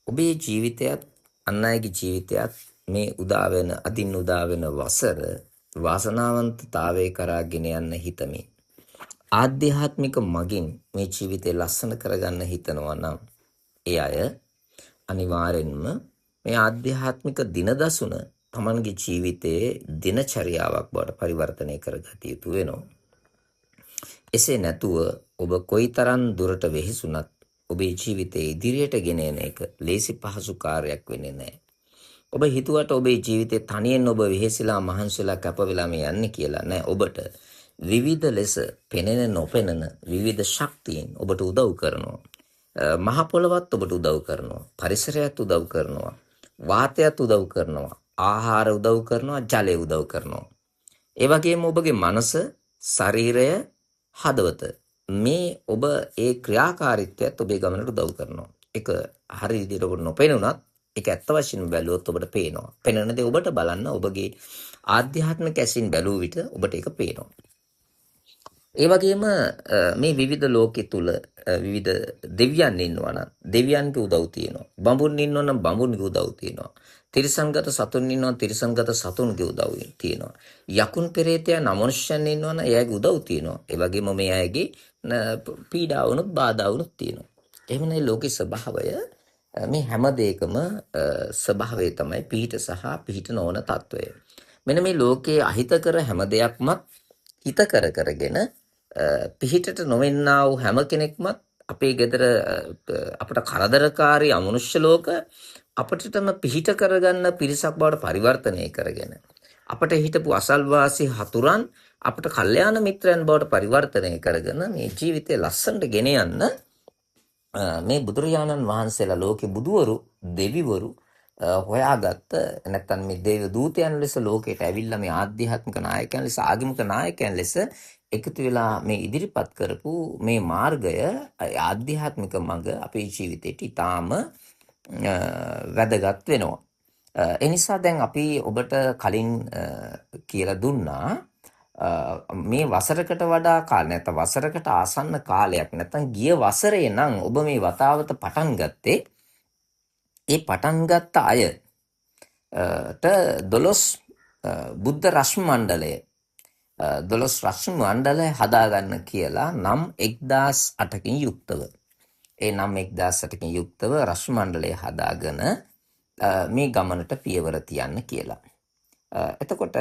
ඔබේ ජීවිතයත් අන් අයගේ ජීවිතයත් මේ උදා වෙන අදින් උදා වෙන වසර වාසනාවන්තතාවයේ කරා ගෙන යන්න හිතමි. ආධ්‍යාත්මික මගින් මේ ජීවිතය ලස්සන කරගන්න හිතනවා නම් ඒ අය අනිවාර්යෙන්ම මේ ආධ්‍යාත්මික දිනදසුන තමන්ගේ ජීවිතයේ දිනචරියාවක් බවට පරිවර්තනය කරගත යුතු වෙනවා. එසේ නැතුව ඔබ කොයිතරම් දුරට වෙහෙසුණත් ඔබේ ජීවිතයේ ඉදිරියට ගෙන එන එක ලේසි පහසු කාර්යයක් වෙන්නේ නැහැ. ඔබ හිතුවට ඔබේ ජීවිතේ තනියෙන් ඔබ වෙහෙසිලා මහන්සිලා කැප වෙලා මේ යන්නේ කියලා නෑ. ඔබට විවිධ ලෙස පෙනෙන නොපෙනෙන විවිධ ශක්තියින් ඔබට උදව් කරනවා. මහ පොළවත් ඔබට උදව් කරනවා. පරිසරයත් උදව් කරනවා. වාතයත් උදව් කරනවා. ආහාර උදව් කරනවා. ජලය උදව් කරනවා. ඒ වගේම ඔබගේ මනස, ශරීරය, හදවත මේ ඔබ ඒ ක්‍රියාකාරීත්වයත් ඔබේ ගමනට උදව් කරනවා. ඒක හරි විදිහට ඔබට නොපෙනුනත් ඒක ඇත්ත වශයෙන්ම බැලුවොත් ඔබට පේනවා. පෙනෙන දේ ඔබට බලන්න ඔබගේ ආධ්‍යාත්මික ඇසින් බැලුව විට ඔබට ඒක පේනවා. ඒ වගේම මේ විවිධ ලෝකෙ තුල විවිධ දෙවියන් ඉන්නවා නම් දෙවියන්ගේ උදව් තියෙනවා. බඹුන් ඉන්නවා නම් බඹුන්ගේ උදව් තියෙනවා. තිරිසන්ගත සතුන් ඉන්නවා තිරිසන්ගත සතුන්ගේ උදව් තියෙනවා. යකුන් පෙරේතයන් අමනුෂ්‍යයන් ඉන්නවා නම් එයාගේ උදව් තියෙනවා. ඒ වගේම මේ අයගේ පීඩා වුණොත් බාධා වුණොත් තියෙනවා. එහෙමනේ ලෝකේ ස්වභාවය මේ හැම දෙයකම ස්වභාවය තමයි පිහිට සහ පිහිට නොවන తত্ত্বය. මෙන්න මේ ලෝකයේ අහිතකර හැම දෙයක්මත් හිත කරගෙන පිහිටට නොවෙන්නා වූ හැම කෙනෙක්මත් අපේ ගෙදර අපට කරදරකාරී අමනුෂ්‍ය ලෝක අපිටම පිහිට කරගන්න පිරිසක් බවට පරිවර්තනය කරගෙන අපට හිටපු අසල්වාසී හතුරන් අපට කල්යාණ මිත්‍රයන් බවට පරිවර්තනය කරගෙන මේ ජීවිතය ලස්සනට ගෙන යන්න මේ බුදුරජාණන් වහන්සේලා ලෝකේ බුදුවරු දෙවිවරු හොයාගත්ත නැත්නම් මේ දේව දූතයන් ලෙස ලෝකයට ඇවිල්ලා මේ ආධ්‍යාත්මික නායකයන් ලෙස ආගමික නායකයන් ලෙස එකතු වෙලා මේ ඉදිරිපත් කරපු මේ මාර්ගය ආධ්‍යාත්මික මඟ අපේ ජීවිතේට ඊටාම වැදගත් වෙනවා. ඒ නිසා දැන් අපි ඔබට කලින් කියලා දුන්නා මේ වසරකට වඩා කාල නැත්නම් වසරකට ආසන්න කාලයක් නැත්නම් ගිය වසරේ නම් ඔබ මේ වතාවත පටන් ගත්තේ ඒ පටන් ගත්ත අයට 12 බුද්ධ රශ්මි මණ්ඩලය 12 රශ්මි මණ්ඩලය හදාගන්න කියලා නම් 1008කින් යුක්තව ඒ නම් 1008කින් යුක්තව රශ්මි මණ්ඩලය හදාගෙන මේ ගමනට පියවර තියන්න කියලා. එතකොට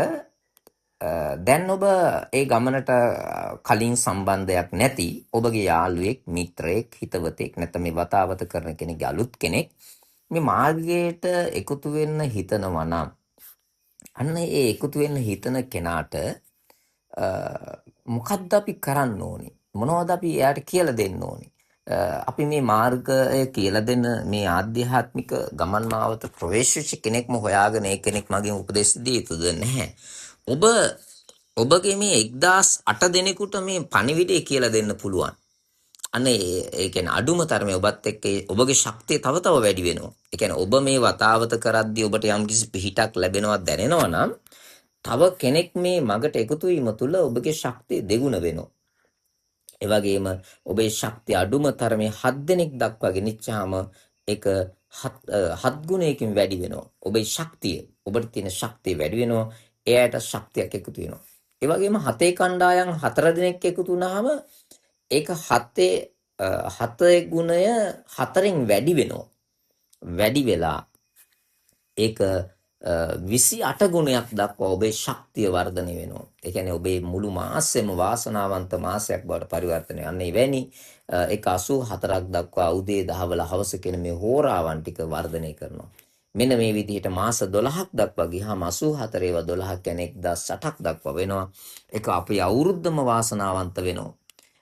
දැන් ඔබ ඒ ගමනට කලින් සම්බන්ධයක් නැති ඔබගේ යාළුවෙක් මිත්‍රයෙක් හිතවතෙක් නැත්නම් මේ වතාවත කරන කෙනෙක්ගේ අලුත් කෙනෙක් මේ මාර්ගයට එකතු වෙන්න හිතනවා නම් අන්න ඒ එකතු වෙන්න හිතන කෙනාට මොකද්ද අපි කරන්න ඕනේ? මොනවද අපි එයාට කියලා දෙන්න ඕනේ? අපි මේ මාර්ගය කියලා දෙන මේ ආධ්‍යාත්මික ගමන් මාවත ප්‍රවේශිත කෙනෙක්ම හොයාගෙන ඒ කෙනෙක් මගෙන් උපදෙස් දී යුතුද නැහැ. ඔබගේ මේ 1008 දෙනෙකුට මේ පණිවිඩය කියලා දෙන්න පුළුවන්. අනේ ඒ කියන්නේ අඩුම තරමේ ඔබත් එක්ක ඔබගේ ශක්තිය තව තව වැඩි වෙනවා. ඒ කියන්නේ ඔබ මේ වතාවත කරද්දී ඔබට යම්කිසි පිහිටක් ලැබෙනවා දැනෙනවා නම් තව කෙනෙක් මේ මගට එකතු වීම තුළ ඔබගේ ශක්තිය දෙගුණ වෙනවා. ඒ වගේම ඔබේ ශක්තිය අඩුම තරමේ 7 දෙනෙක් දක්වා ගෙනිච්චාම ඒක 7 ගුණයකින් වැඩි වෙනවා. ඔබේ ශක්තිය ඔබට තියෙන ශක්තිය වැඩි වෙනවා. එයාට ශක්තියක් එකතු වෙනවා. ඒ වගේම 7 කණ්ඩායම් 4 දෙනෙක් එකතු වුණාම ඒක 7 ගුණය 4න් වැඩි වෙනවා. වැඩි වෙලා ඒක 28 ගුණයක් දක්වා ඔබේ ශක්තිය වර්ධනය වෙනවා. ඒ කියන්නේ ඔබේ මුළු මාසෙම වාසනාවන්ත මාසයක් බවට පරිවර්තනය යන්නේ වෙනි ඒක 84ක් දක්වා උදේ දහවල හවස කියන මේ හෝරාවන් ටික වර්ධනය කරනවා. මෙන්න මේ විදිහට මාස 12ක් දක්වා ගියාම 84 ඒවා 12ක් කියන්නේ 1008ක් දක්වා වෙනවා. ඒක අපේ අවුරුද්දම වාසනාවන්ත වෙනවා.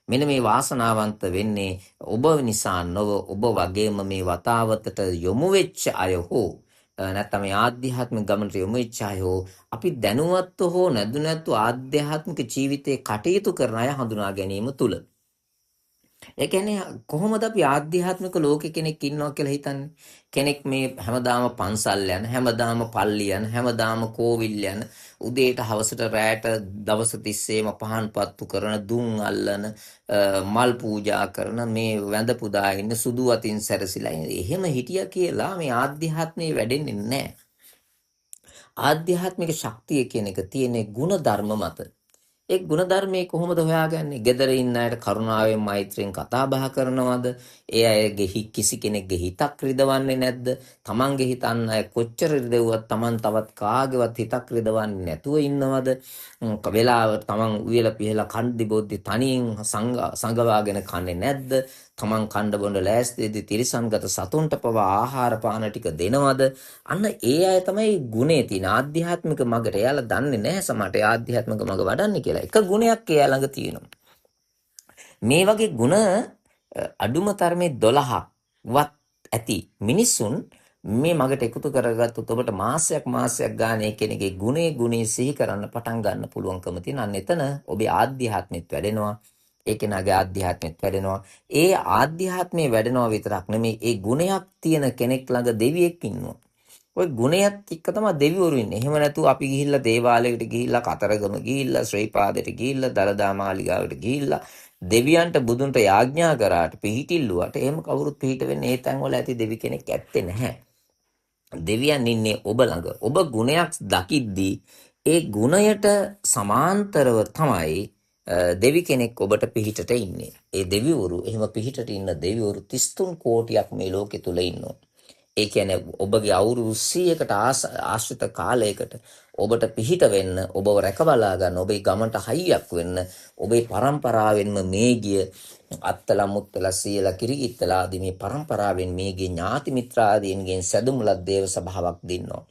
මෙන්න මේ වාසනාවන්ත වෙන්නේ ඔබ නිසා නොව ඔබ වගේම මේ වතාවතට යොමු වෙච්ච අය හෝ නැත්නම් මේ ආධ්‍යාත්මික ගමනට යොමු වෙච්ච අය හෝ අපි දැනුවත්ව හෝ නැතුව ආධ්‍යාත්මික ජීවිතේ කටයුතු කරන අය හඳුනා ගැනීම තුල ඒ කියන්නේ කොහොමද අපි ආධ්‍යාත්මික ලෝකෙ කෙනෙක් ඉන්නවා කියලා හිතන්නේ? කෙනෙක් මේ හැමදාම පන්සල් යන, හැමදාම පල්ලි යන, හැමදාම කෝවිල් යන, උදේට හවසට රැට දවස් තිස්සේම පහන් පත්තු කරන, දුම් අල්ලන, මල් පූජා කරන, මේ වැඳ පුදා ඉන්න, සුදු අතින් සැරසිලා ඉන්න. එහෙම හිටියා කියලා මේ ආධ්‍යාත්මේ වැඩෙන්නේ නැහැ. ආධ්‍යාත්මික ශක්තිය කියන එක තියෙන්නේ ගුණ ධර්ම මත. ඒ ගුණධර්මයේ කොහොමද හොයාගන්නේ? ගෙදර ඉන්න අයට කරුණාවෙන් මෛත්‍රියෙන් කතා බහ කරනවද? ඒ අයගේ කිසි කෙනෙක්ගේ හිතක් රිදවන්නේ නැද්ද? තමන්ගේ හිත අන් අය කොච්චර රිදවුවත් තමන් තවත් කාගේවත් හිතක් රිදවන්නේ නැතුව ඉන්නවද? වෙලාවට තමන් උයලා පිහලා කන්දි බොද්දි තනියෙන් සංගවාගෙන කන්නේ නැද්ද? තමන් කණ්ඩ බොණ්ඩ ලෑස්තිදී තිරිසන්ගත සතුන්ට පවා ආහාර පාන ටික දෙනවද? අන්න ඒ අය තමයි ගුණේ තියෙන ආධ්‍යාත්මික මගට. එයාලා දන්නේ නැහැ සමහරට ආධ්‍යාත්මික මග වඩන්නේ කියලා. එක ගුණයක් එයා ළඟ තියෙනවා. මේ වගේ ගුණ අඩුම තරමේ 12ක් වත් ඇති මිනිසුන් මේ මගට එකතු කරගත්තොත් ඔබට මාසයක් ගානේ කෙනෙක්ගේ ගුණේ සිහි කරන්න පටන් ගන්න පුළුවන්කම තියෙන. අන්න එතන ඔබේ ආධ්‍යාත්මෙත් වැඩෙනවා. ඒ කෙනාගේ ආධ්‍යාත්මෙත් වැඩෙනවා. ඒ ආධ්‍යාත්මේ වැඩෙනවා විතරක් නෙමෙයි, ඒ ගුණයක් තියෙන කෙනෙක් ළඟ දෙවියෙක් ඉන්නවා. ඔය ගුණයත් එක්ක තමයි දෙවිවරු ඉන්නේ. එහෙම නැතුව අපි ගිහිල්ලා දේවාලයකට ගිහිල්ලා කතරගම ගිහිල්ලා ශ්‍රීපාදයට ගිහිල්ලා දලදා මාලිගාවට ගිහිල්ලා දෙවියන්ට බුදුන්ට යාඥා කරාට පිහිටිල්ලුවට එහෙම කවුරුත් පිහිට වෙන්නේ ඒ තැන්වල ඇති දෙවි කෙනෙක් ඇත්තේ නැහැ. දෙවියන් ඉන්නේ ඔබ ළඟ. ඔබ ගුණයක් දකිද්දී ඒ ගුණයට සමාන්තරව තමයි දෙවි කෙනෙක් ඔබට පිහිටට ඉන්නේ. ඒ දෙවිවරු එහෙම පිහිටට ඉන්න දෙවිවරු 33 කෝටියක් මේ ලෝකෙ තුල ඉන්නවා. ඒ කියන්නේ ඔබගේ අවුරුදු 100කට ආශ්‍රිත කාලයකට ඔබට පිහිට වෙන්න, ඔබව රැකබලා ගන්න, ඔබේ ගමන්ට හයියක් වෙන්න, ඔබේ පරම්පරාවෙන්ම මේ ගිය අත්තලා මුත්තලා සීලා කිරිගිත්තලා ආදී මේ පරම්පරාවෙන් මේ ගිය ඥාති මිත්‍රාදීන්ගෙන් සැදුමුලක් දේව සභාවක් දින්නවා.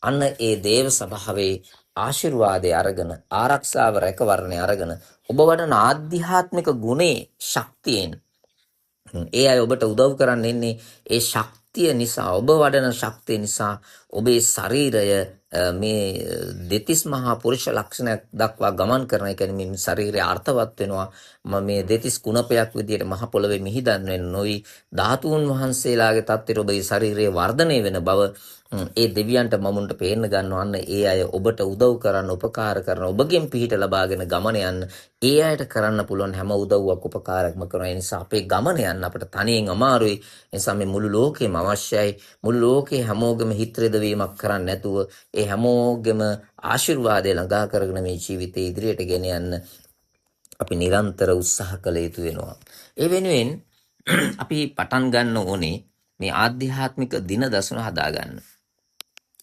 අන්න ඒ දේව සභාවේ ආශිර්වාදය අරගෙන, ආරක්ෂාව රැකවරණය අරගෙන ඔබ වඩන ආධ්‍යාත්මික ගුණේ ශක්තියෙන් ඒ අය ඔබට උදව් කරන්න එන්නේ. ඒ ශක්තිය නිසා, ඔබ වඩන ශක්තිය නිසා ඔබේ ශරීරය මේ දෙතිස් මහා පුරුෂ ලක්ෂණයක් දක්වා ගමන් කරන. ඒ කියන්නේ මේ ශරීරය අර්ථවත් වෙනවා. මේ දෙතිස් කුණපයක් විදියට මහ පොළවේ මිහිදන් වෙන නොයි ධාතුන් වහන්සේලාගේ තත්ත්වයට ඔබේ ශරීරය වර්ධනය වෙන බව ඒ දෙවියන්ට මමුන්ට පේන්න ගන්නවන්න. ඒ අය ඔබට උදව් කරන්න, උපකාර කරන, ඔබගෙන් පිහිට ලබාගෙන ගමන යන්න ඒ අයට කරන්න පුළුවන් හැම උදව්වක් උපකාරයක්ම කරනවා. ඒ නිසා අපේ ගමන යන්න අපිට තනියෙන් අමාරුයි. ඒ නිසා මේ මුළු ලෝකෙම අවශ්‍යයි. මුළු ලෝකේ හැමෝගෙම හිත රිදවීමක් කරන්න නැතුව ඒ හැමෝගෙම ආශිර්වාදය ළඟා කරගෙන මේ ජීවිතේ ඉදිරියට ගෙන යන්න අපි නිරන්තර උත්සාහ කළ යුතු වෙනවා. ඒ වෙනුවෙන් අපි පටන් ගන්න ඕනේ මේ ආධ්‍යාත්මික දින දසුන හදාගන්න.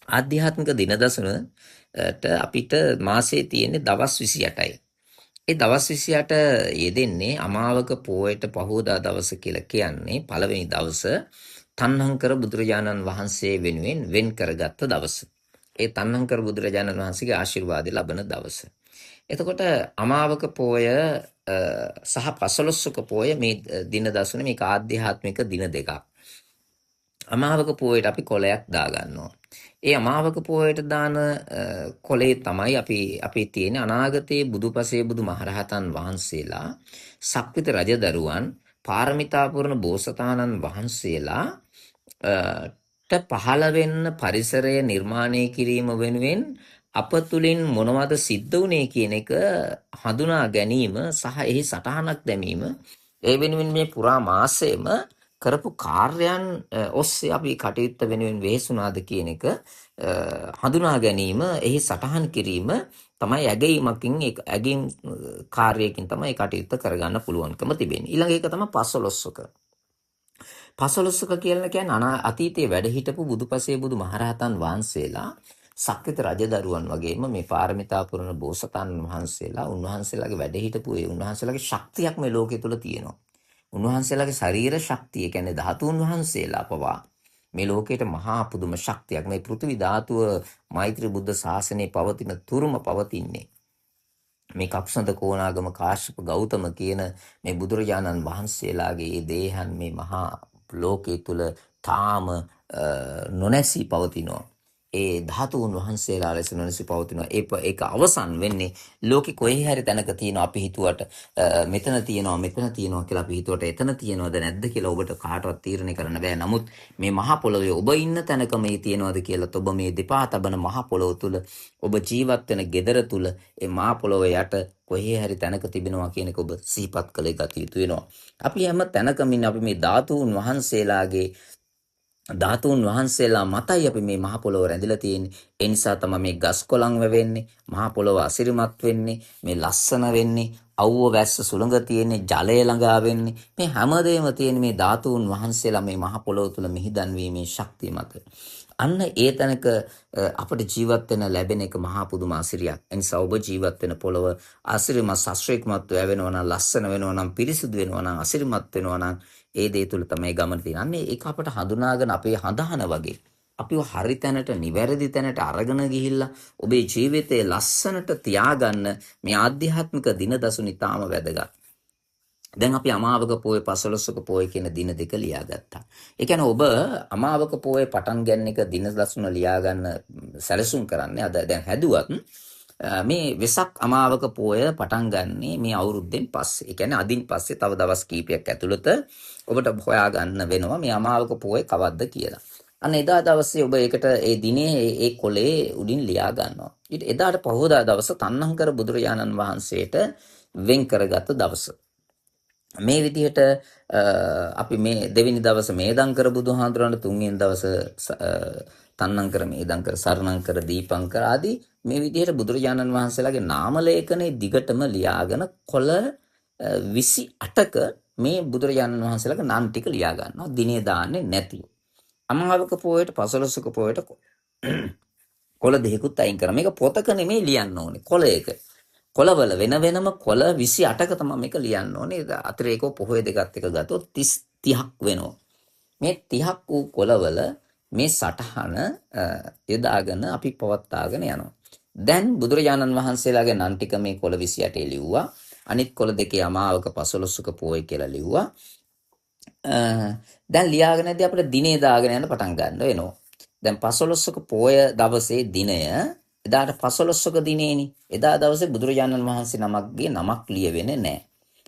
ආධ්‍යාත්මික දින දසුනට අපිට මාසයේ තියෙන්නේ දවස් 28යි. ඒ දවස් 28 යෙදෙන්නේ අමාවක පෝයට පහෝදා දවස කියලා කියන්නේ පළවෙනි දවස තණ්හංකර බුදුරජාණන් වහන්සේ වෙනුවෙන් වෙන් කරගත්ත දවස. ඒ තණ්හංකර බුදුරජාණන් වහන්සේගේ ආශිර්වාදය ලබන දවස. එතකොට අමාවක පෝය සහ පසළොස්වක පෝය මේ දින දසුන මේක ආධ්‍යාත්මික දින දෙකක්. අමාවක පෝයට අපි කොලයක් දාගන්නවා. ඒ අමාවක පෝයට දාන කොලේ තමයි අපි තියෙන අනාගතයේ බුදුපසේ බුදු මහරහතන් වහන්සේලා, සක්විත රජදරුවන්, පාරමිතා පුරන බෝසතාණන් වහන්සේලා පහළ වෙන්න පරිසරය නිර්මාණය කිරීම වෙනුවෙන් අප තුළින් මොනවද සිද්ධ වුණේ කියන එක හඳුනා ගැනීම සහ එහි සටහනක් දැමීම, ඒ වෙනුවෙන් මේ පුරා මාසෙම කරපු කාර්යයන් ඔස්සේ අපි කටයුත්ත වෙනුවෙන් වෙහෙසුනාද කියන එක හඳුනා ගැනීම, එහි සටහන් කිරීම තමයි ඇගීමකින් ඇගීම් කාර්යයකින් තමයි කටයුත්ත කරගන්න පුළුවන්කම තිබෙන්නේ. ඊළඟ එක තමයි පසළොස්වක. පසළොස්වක කියලා කියන්නේ අතීතයේ වැඩ හිටපු බුදුපසේ බුදු මහරහතන් වහන්සේලා, සක්විත රජදරුවන් වගේම මේ පාරමිතා පුරන බෝසතාණන් වහන්සේලා, උන්වහන්සේලාගේ වැඩ හිටපු ඒ උන්වහන්සේලාගේ ශක්තියක් මේ ලෝකෙ තුල තියෙනවා. උන්වහන්සේලාගේ ශරීර ශක්තිය කියන්නේ ධාතුන් වහන්සේලා පවා මේ ලෝකයට මහා පුදුම ශක්තියක්. මේ පෘථිවි ධාතුව මෛත්‍රී බුද්ධ ශාසනයේ පවතින තුරුම පවතින්නේ මේ කප්සඳ කෝණාගම කාශ්‍යප ගෞතම කියන මේ බුදුරජාණන් වහන්සේලාගේ ඒ දේහයන් මේ මහා ලෝකයේ තුල තාම නොනැසී පවතිනවා. ඒ ධාතුන් වහන්සේලා ලෙස නොනැසී පවතිනවා. ඒක අවසන් වෙන්නේ ලෝකෙ කොහේ හරි තැනක තියෙනවා. අපි හිතුවට මෙතන තියෙනවා කියලා අපි හිතුවට එතන තියෙනවද නැද්ද කියලා ඔබට කාටවත් තීරණය කරන්න බෑ. නමුත් මේ මහා පොළොවේ ඔබ ඉන්න තැනක මේ තියෙනවද කියලා ඔබ මේ දෙපා තබන මහා පොළොව තුල ඔබ ජීවත් වෙන gedara තුල ඒ මහා පොළොවේ යට කොහේ හරි තැනක තිබෙනවා කියන එක ඔබ සිහිපත් කළ යුතු වෙනවා. අපි හැම තැනකම අපි මේ ධාතුන් වහන්සේලා මතයි අපි මේ මහ පොළොව රැඳිලා තියෙන්නේ. ඒ නිසා තමයි මේ ගස් කොළන් වෙවෙන්නේ, මහ පොළොව අසිරිමත් වෙන්නේ, මේ ලස්සන වෙන්නේ, අවුව වැස්ස සුළඟ තියෙන්නේ, ජලය ළඟා වෙන්නේ. මේ හැමදේම තියෙන මේ ධාතුන් වහන්සේලා මේ මහ පොළොව තුල මිහිදන් වීමේ ශක්තිය මත. අන්න ඒ තැනක අපිට ජීවත් වෙන ලැබෙන එක මහා පුදුම ආශිර්වාදයක්. ඒ නිසා ඔබ ජීවත් වෙන පොළොව ආශිර්වාද ශාස්ත්‍රීයමත් වෙනවා නම්, ලස්සන වෙනවා නම්, පිරිසිදු වෙනවා නම්, ආශිර්වාදමත් වෙනවා නම් ඒ දේ තුල තමයි ගමන තියෙන්නේ. ඒක අපට හඳුනාගෙන අපේ හඳහන වගේ අපිව හරි තැනට, නිවැරදි තැනට අරගෙන ගිහිල්ලා ඔබේ ජීවිතේ ලස්සනට තියාගන්න මේ ආධ්‍යාත්මික දින දසුන් ඉතාම වැදගත්. දැන් අපි අමාවක පොය, පසළොස්වක පොය කියන දින දෙක ලියාගත්තා. ඒ කියන්නේ ඔබ අමාවක පොය පටන් ගන්න එක දින දසුන ලියාගන්න සැලසුම් කරන්නේ. අද දැන් හැදුවත් මේ වෙසක් අමාවක පොය පටන් ගන්නේ මේ අවුරුද්දෙන් පස්සේ. ඒ කියන්නේ අදින් පස්සේ තව දවස් කීපයක් ඇතුළත ඔබට හොයා ගන්න වෙනවා මේ අමාවක පොය කවද්ද කියලා. අන්න එදා දවසේ ඔබ ඒකට ඒ දිනේ ඒ කොලේ උඩින් ලියා ගන්නවා. ඊට එදාට පහෝදා දවස තණ්හංකර බුදුරජාණන් වහන්සේට වෙන් කරගත් දවස. මේ විදිහට අපි මේ දෙවෙනි දවස මේදංකර බුදුහාඳුරන, තුන්වෙනි දවස තණ්හංකර, මේදංකර, සරණංකර, දීපංකර ආදී මේ විදිහට බුදුරජාණන් වහන්සේලාගේ නාම ලේඛනේ දිගටම ලියාගෙන කොළ 28ක මේ බුදුරජාණන් වහන්සේලාගේ නම් ටික ලියා ගන්නවා. දිනේ දාන්නේ නැතිව. අමාවක පොයට, පසළොස්වක පොයට කොළ දෙකකුත් අයින් කරා. මේක පොතක නෙමෙයි ලියන්න ඕනේ. කොළයක. කොළවල වෙන වෙනම කොළ 28ක තමයි මේක ලියන්න ඕනේ. අතිරේකව පොහොය දෙකත් එක ගත්තොත් 30ක් වෙනවා. මේ 30ක් වූ කොළවල මේ සටහන යොදාගෙන අපි පවත්වාගෙන යනවා. දැන් බුදුරජාණන් වහන්සේලාගේ නම් ටික මේ කොළ 28 ලිව්වා. අනිත් කොළ දෙකේ අමාවක, පසළොස්වක පොය කියලා ලිව්වා. දැන් ලියාගෙන ඉඳි අපිට දිනේ දාගෙන යන පටන් ගන්න වෙනවා. දැන් පසළොස්වක පොය දවසේ දිනය, එදාට පසළොස්වක දිනේනේ. එදා දවසේ බුදුරජාණන් වහන්සේ නමක්ගේ නමක් ලියවෙන්නේ නැහැ.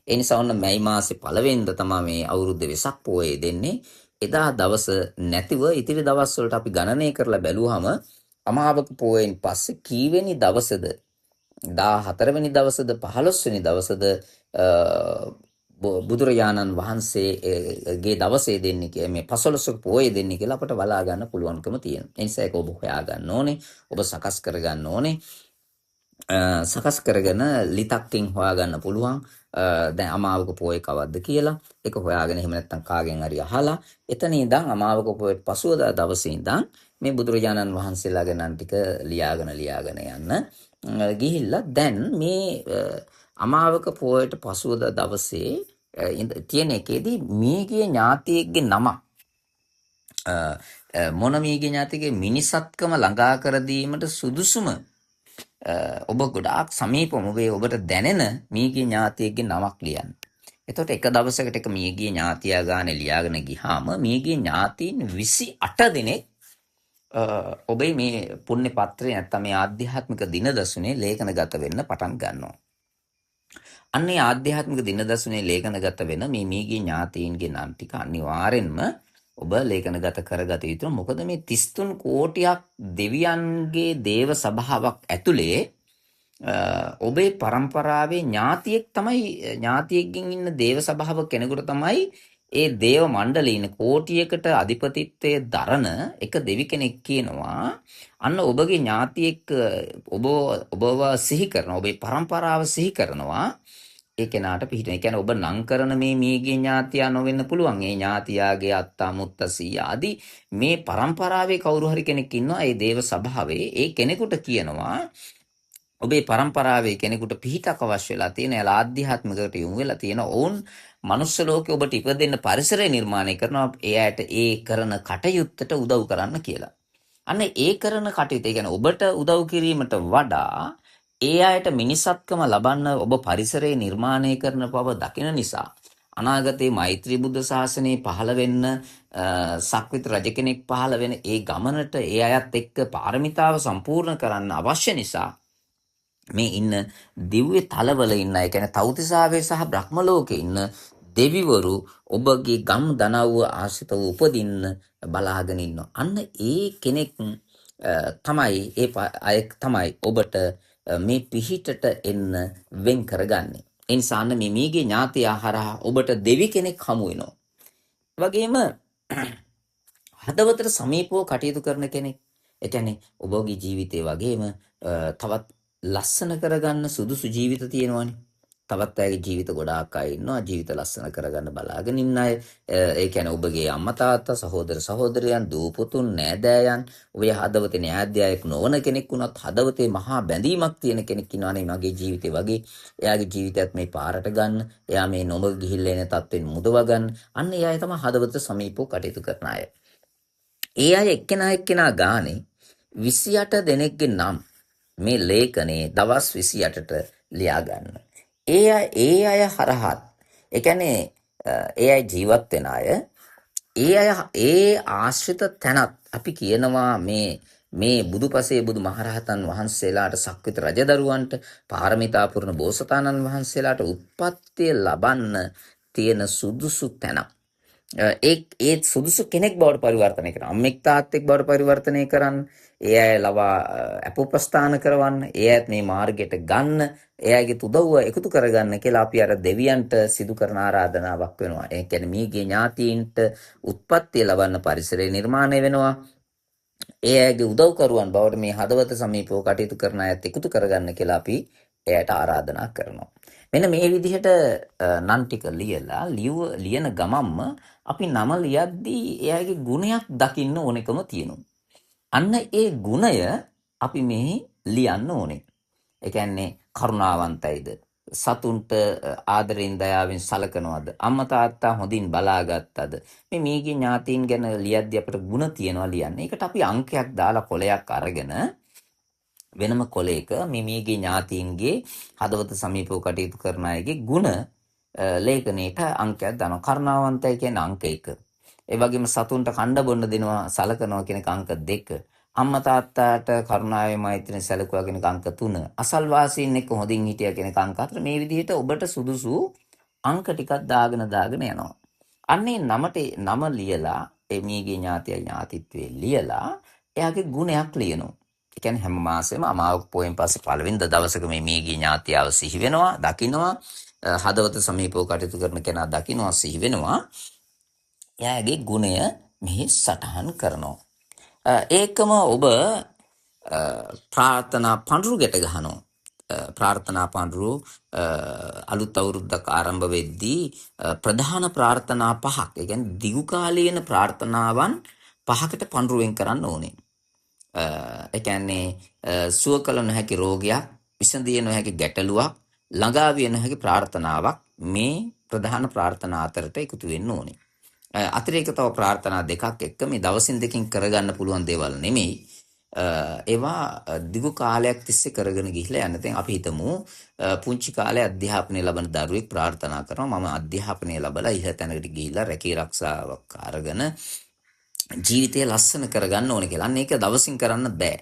ඒ නිසා ඔන්න මැයි මාසේ පළවෙනිද තමයි මේ අවුරුද්ද වෙසක් පොයේ දෙන්නේ. එදා දවස නැතිව ඉතිරි දවස් වලට අපි ගණනය කරලා බැලුවහම අමාවක පොයෙන් පස්සේ කීවෙනි දවසද, 14 වෙනි දවසද, 15 වෙනි දවසද බුදුරජාණන් වහන්සේගේ දවසේ දෙන්නේ කියලා, මේ 15ක පොයේ දෙන්නේ කියලා අපට බලා ගන්න පුළුවන්කම තියෙනවා. ඒ නිසා ඒක ඔබ හොයා ගන්න ඕනේ. ඔබ සකස් කර ගන්න ඕනේ. සකස් කරගෙන ලිතක්කින් හොයාගන්න පුළුවන්. දැන් අමාවක පොය කවද්ද කියලා ඒක හොයාගෙන, එහෙම නැත්නම් කාගෙන් හරි අහලා එතන ඉඳන් අමාවක පොයට පසුවදා දවසේ ඉඳන් මේ බුදුරජාණන් වහන්සේලාගේ නම් ටික ලියාගෙන යන්න ගිහිල්ලා දැන් මේ අමාවක පොයට පසුවදා දවසේ තියෙන එකේදී මියගිය ඥාතියෙක්ගේ නම මොන මියගිය ඥාතිගේ මිනිසත්කම ළඟා කර දීමට සුදුසුම ඔබ ගොඩාක් සමීපම ඔබට දැනෙන මියගිය ඥාතියෙක්ගේ නමක් ලියන්න. එතකොට එක දවසකට එක මියගිය ඥාතියා ගානේ ලියාගෙන ගියාම මියගිය ඥාතීන් 28 දෙනෙක් ඔබේ මේ පුණ්‍ය පත්‍රය නැත්නම් මේ ආධ්‍යාත්මික දින දසුනේ ලේඛනගත වෙන්න පටන් ගන්නවා. අන්නේ ආධ්‍යාත්මික දින දසුනේ ලේඛනගත වෙන මේ මියගිය ඥාතීන්ගේ නම් ටික අනිවාර්යෙන්ම ඔබ ලේඛනගත කරගත යුතුයි. මොකද මේ 33 කෝටියක් දෙවියන්ගේ දේව සභාවක් ඇතුලේ ඔබේ පරම්පරාවේ ඥාතියෙක්ගෙන් ඉන්න දේව සභාව කෙනෙකුට තමයි ඒ දේව මණ්ඩලීන කෝටියකට අධිපතිත්වයේ දරන එක දෙවි කෙනෙක් කියනවා. අන්න ඔබගේ ඥාතියෙක් ඔබව සිහි කරනවා, ඔබේ පරම්පරාව සිහි කරනවා. ඒ කෙනාට පිහිටන. ඒ කියන්නේ ඔබ නම් කරන මේ මියගිය ඥාතියා නොවෙන්න පුළුවන්. ඒ ඥාතියාගේ අත්තා මුත්තා සීයා ආදී මේ පරම්පරාවේ කවුරු හරි කෙනෙක් ඉන්නවා ඒ දේව සභාවේ. ඒ කෙනෙකුට කියනවා ඔබේ පරම්පරාවේ කෙනෙකුට පිහිටක් අවශ්‍ය වෙලා තියෙන, එයාලා ආධ්‍යාත්මිකයට යොමු වෙලා තියෙන, ඔවුන් මනුස්ස ලෝකේ ඔබට ඉපදෙන්න පරිසරය නිර්මාණය කරනවා. එයාට ඒ කරන කටයුත්තට උදව් කරන්න කියලා. අන්න ඒ කරන කටයුත්ත, ඒ කියන්නේ ඔබට උදව් කිරීමට වඩා ඒ අයට මිනිසත්කම ලබන්න ඔබ පරිසරය නිර්මාණය කරන බව දකින නිසා අනාගතයේ මෛත්‍රී බුද්ධ ශාසනය පහළ වෙන්න සක්විත රජ කෙනෙක් පහළ වෙන ඒ ගමනට ඒ අයත් එක්ක පාරමිතාව සම්පූර්ණ කරන්න අවශ්‍ය නිසා මේ ඉන්න දිව්‍ය තලවල ඉන්න, ඒ කියන්නේ තව්තිසාවේ සහ බ්‍රහ්ම ලෝකේ ඉන්න දෙවිවරු ඔබගේ ගම් දනව්ව ආශ්‍රිතව උපදින්න බලාගෙන ඉන්නවා. අන්න ඒ කෙනෙක් තමයි අය තමයි ඔබට මේ පිහිටට එන්න වෙන් කරගන්නේ. ඒ නිසා අන්න මේ මීගේ ඥාතියා හරහා ඔබට දෙවි කෙනෙක් හමු වෙනවා. වගේම හදවතට සමීපව කටයුතු කරන කෙනෙක්. ඒ කියන්නේ ඔබගේ ජීවිතේ වගේම තවත් ලස්සන කරගන්න සුදුසු ජීවිත තියෙනවානේ. තවත් අයගේ ජීවිත ගොඩාක් අය ඉන්නවා ජීවිත ලස්සන කරගන්න බලාගෙන ඉන්න අය. ඒ කියන්නේ ඔබගේ අම්මා තාත්තා, සහෝදර සහෝදරයන්, දූ පුතුන්, නෑදෑයන්, ඔය හදවතේ නෑදෑයෙක් නොවන කෙනෙක් වුණත් හදවතේ මහා බැඳීමක් තියෙන කෙනෙක් ඉන්නවානේ මගේ ජීවිතේ වගේ. එයාගේ ජීවිතයත් මේ පාරට ගන්න, එයා මේ නොමග ගිහිල්ලා එන තත්ත්වෙන් මුදව ගන්න. අන්න ඒ අය තමයි හදවත සමීපව කටයුතු කරන අය. ඒ අය එක්කෙනා ගානේ 28 දෙනෙක්ගේ නම් මේ ලේඛනයේ දවස් 28ට ලියා ගන්න. ඒ අය හරහත්, ඒ කියන්නේ ඒ අය ජීවත් වෙන අය, ඒ ආශ්‍රිත තැනත් අපි කියනවා මේ බුදුපසේ බුදුමහරහතන් වහන්සේලාට, සක්විත රජදරුවන්ට, පාරමිතා පුරන බෝසතාණන් වහන්සේලාට උත්පත්තිය ලබන්න තියෙන සුදුසු තැනක්. ඒ සුදුසු කෙනෙක් බවට පරිවර්තනය කරන්න, අම්මෙක් තාත්තෙක් බවට පරිවර්තනය කරන්න, ඒ අය ලවා අපෝපස්ථාන කරවන්න, ඒ අයත් මේ මාර්ගයට ගන්න, ඒ අයගේ උදව්ව එකතු කරගන්න කියලා අපි අර දෙවියන්ට සිදු කරන ආරාධනාවක් වෙනවා. ඒ කියන්නේ මීගේ ඥාතීන්ට උත්පත්තිය ලබන්න පරිසරය නිර්මාණය වෙනවා. ඒ අයගේ උදව්කරුවන් බවට මේ හදවත සමීපව කටයුතු කරන අයත් එකතු කරගන්න කියලා අපි එයට ආරාධනා කරනවා. මෙන්න මේ විදිහට නම් ටික ලියන ගමම්ම අපි නම ලියද්දී එයාගේ ගුණයක් දකින්න ඕනෙකම තියෙනවා. අන්න ඒ ගුණය අපි මේ ලියන්න ඕනේ. ඒ කියන්නේ කරුණාවන්තයිද, සතුන්ට ආදරෙන් දයාවෙන් සලකනවද, අම්මා තාත්තා හොඳින් බලාගත්තද, මේ මීගේ ඥාතීන් ගැන ලියද්දී අපිට ගුණ තියනවා ලියන්න. ඒකට අපි අංකයක් දාලා කොලයක් අරගෙන වෙනම කොලයක මේ මීගේ ඥාතීන්ගේ හදවත සමීපව කටයුතු කරන අයගේ ගුණ ලේඛනයේට අංකයක් දානවා. කරුණාවන්තයි කියන්නේ අංක 1. ඒ වගේම සතුන්ට කණ්ඩ බොන්න දෙනවා, සලකනවා කියන අංක 2. අම්මා තාත්තාට කරුණාවේ මෛත්‍රියෙන් සැලකුවා කියන අංක 3. අසල්වාසීන් එක්ක හොඳින් හිටියා කියන අංක 4. මේ විදිහට ඔබට සුදුසු අංක ටිකක් දාගෙන යනවා. අන්නේ නම ලියලා ඒ මීගේ ඥාතිත්වයේ ලියලා එයාගේ ගුණයක් ලියනවා. ඒ කියන්නේ හැම මාසෙම අමාවක පොයෙන් පස්සේ පළවෙනිද දවසක මේ මීගේ ඥාතියව සිහි වෙනවා, දකින්නවා, හදවත සමීපව කටයුතු කරන කෙනා දකින්නවා, සිහි වෙනවා. එයාගේ ගුණය මෙහි සටහන් කරනවා. ඒකම ඔබ ප්‍රාර්ථනා පඳුරු ගැට ගහනවා. ප්‍රාර්ථනා පඳුරු අලුත් අවුරුද්දක් ආරම්භ වෙද්දී ප්‍රධාන ප්‍රාර්ථනා 5ක්, ඒ කියන්නේ දීර්ඝකාලීන ප්‍රාර්ථනාවන් 5කට පඳුරුවෙන් කරන්න ඕනේ. ඒ කියන්නේ සුව කළ නොහැකි රෝගයක්, විසඳිය නොහැකි ගැටලුවක්, ළඟා විය නොහැකි ප්‍රාර්ථනාවක් මේ ප්‍රධාන ප්‍රාර්ථනා අතරට එකතු වෙන්න ඕනේ. අතිරේක තව ප්‍රාර්ථනා 2ක් එක්ක මේ දවසින් දෙකකින් කරගන්න පුළුවන් දේවල් නෙමෙයි. ඒවා දිගු කාලයක් තිස්සේ කරගෙන ගිහිල්ලා යන්න. දැන් අපි හිතමු පුංචි කාලේ අධ්‍යාපනය ලබන දරුවෙක් ප්‍රාර්ථනා කරනවා, මම අධ්‍යාපනය ලැබලා ඉහළ තැනකට ගිහිල්ලා රැකී ආරක්ෂාවක් අරගෙන ජීවිතය ලස්සන කරගන්න ඕනේ කියලා. අන්න ඒක දවසින් කරන්න බෑ.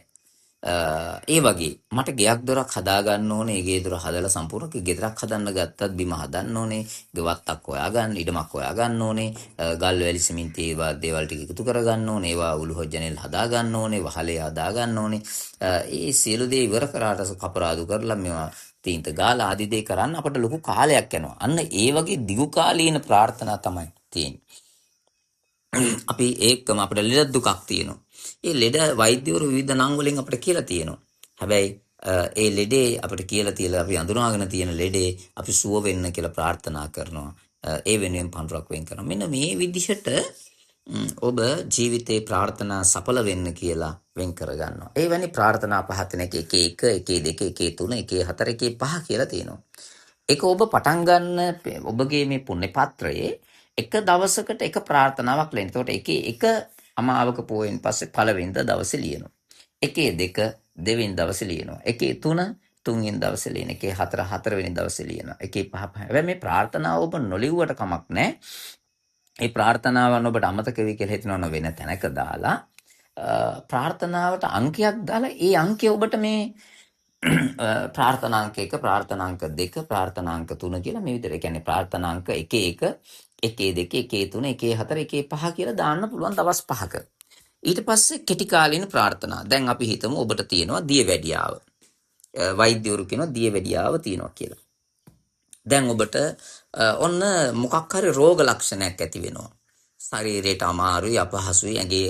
ඒ වගේ මට ගෙයක් දොරක් හදාගන්න ඕනේ. ඒ ගේ දොර හදලා සම්පූර්ණ ගෙදරක් හදන්න ගත්තත් බිම හදන්න ඕනේ. ගෙවත්තක් හොයාගන්න, ඉඩමක් හොයාගන්න ඕනේ. ගල් වැලි සිමෙන්ති ඒවා දේවල් ටික එකතු කරගන්න ඕනේ. ඒවා උළු හොජ්ජනෙල් හදාගන්න ඕනේ. වහලේ හදාගන්න ඕනේ. ඒ සියලු දේ ඉවර කරාට කපරාදු කරලා මේවා තීන්ත ගාලා ආදි දේ කරන්න අපට ලොකු කාලයක් යනවා. අන්න ඒ වගේ දිගු කාලීන ප්‍රාර්ථනා තමයි තියෙන්නේ. අපි ඒකම අපිට ලෙඩ දුකක් තියෙනවා. ඒ ලෙඩ වෛද්‍යවරු විවිධ නම් වලින් අපිට කියලා තියෙනවා. හැබැයි ඒ ලෙඩේ අපිට කියලා අපි අඳුනාගෙන තියෙන ලෙඩේ අපි සුව වෙන්න කියලා ප්‍රාර්ථනා කරනවා. ඒ වෙනුවෙන් පඳුරක් වෙන් කරනවා. මෙන්න මේ විදිහට ඔබ ජීවිතේ ප්‍රාර්ථනා සඵල වෙන්න කියලා වෙන් කරගන්නවා. ඒ වැනි ප්‍රාර්ථනා 5 තැනක 1 1 1 2 1 3 1 4 1 5 කියලා තියෙනවා. ඒක ඔබ පටන් ගන්න ඔබගේ මේ පුණ්‍ය පත්‍රයේ එක දවසකට එක ප්‍රාර්ථනාවක් ලියන්න. එතකොට එක අමාවක පොයෙන් පස්සේ පළවෙනිද දවසේ ලියනවා. 1 2 දෙවෙනි දවසේ ලියනවා. 1 3 තුන්වෙනි දවසේ ලියන, එකේ 4 හතරවෙනි දවසේ ලියන, එකේ 5 5. හැබැයි මේ ප්‍රාර්ථනාව ඔබ නොලිව්වට කමක් නැහැ. මේ ප්‍රාර්ථනාවන් ඔබට අමතක වෙයි කියලා හිතනවා වෙන තැනක දාලා ප්‍රාර්ථනාවට අංකයක් දාලා ඒ අංකය ඔබට මේ ප්‍රාර්ථනාංක 1, ප්‍රාර්ථනාංක 2, ප්‍රාර්ථනාංක 3 කියලා මේ විදිහට. ඒ කියන්නේ ප්‍රාර්ථනාංක 1 1, 1 2, 1 3, 1 4, 1 5 කියලා දාන්න පුළුවන් දවස් 5ක. ඊට පස්සේ කෙටි කාලීන ප්‍රාර්ථනා. දැන් අපි හිතමු ඔබට තියෙනවා දියවැඩියාව. වෛද්‍යවරු කියනවා දියවැඩියාව තියෙනවා කියලා. දැන් ඔබට ඔන්න මොකක් හරි රෝග ලක්ෂණයක් ඇති වෙනවා. ශරීරයට අමාරුයි, අපහසුයි, ඇඟේ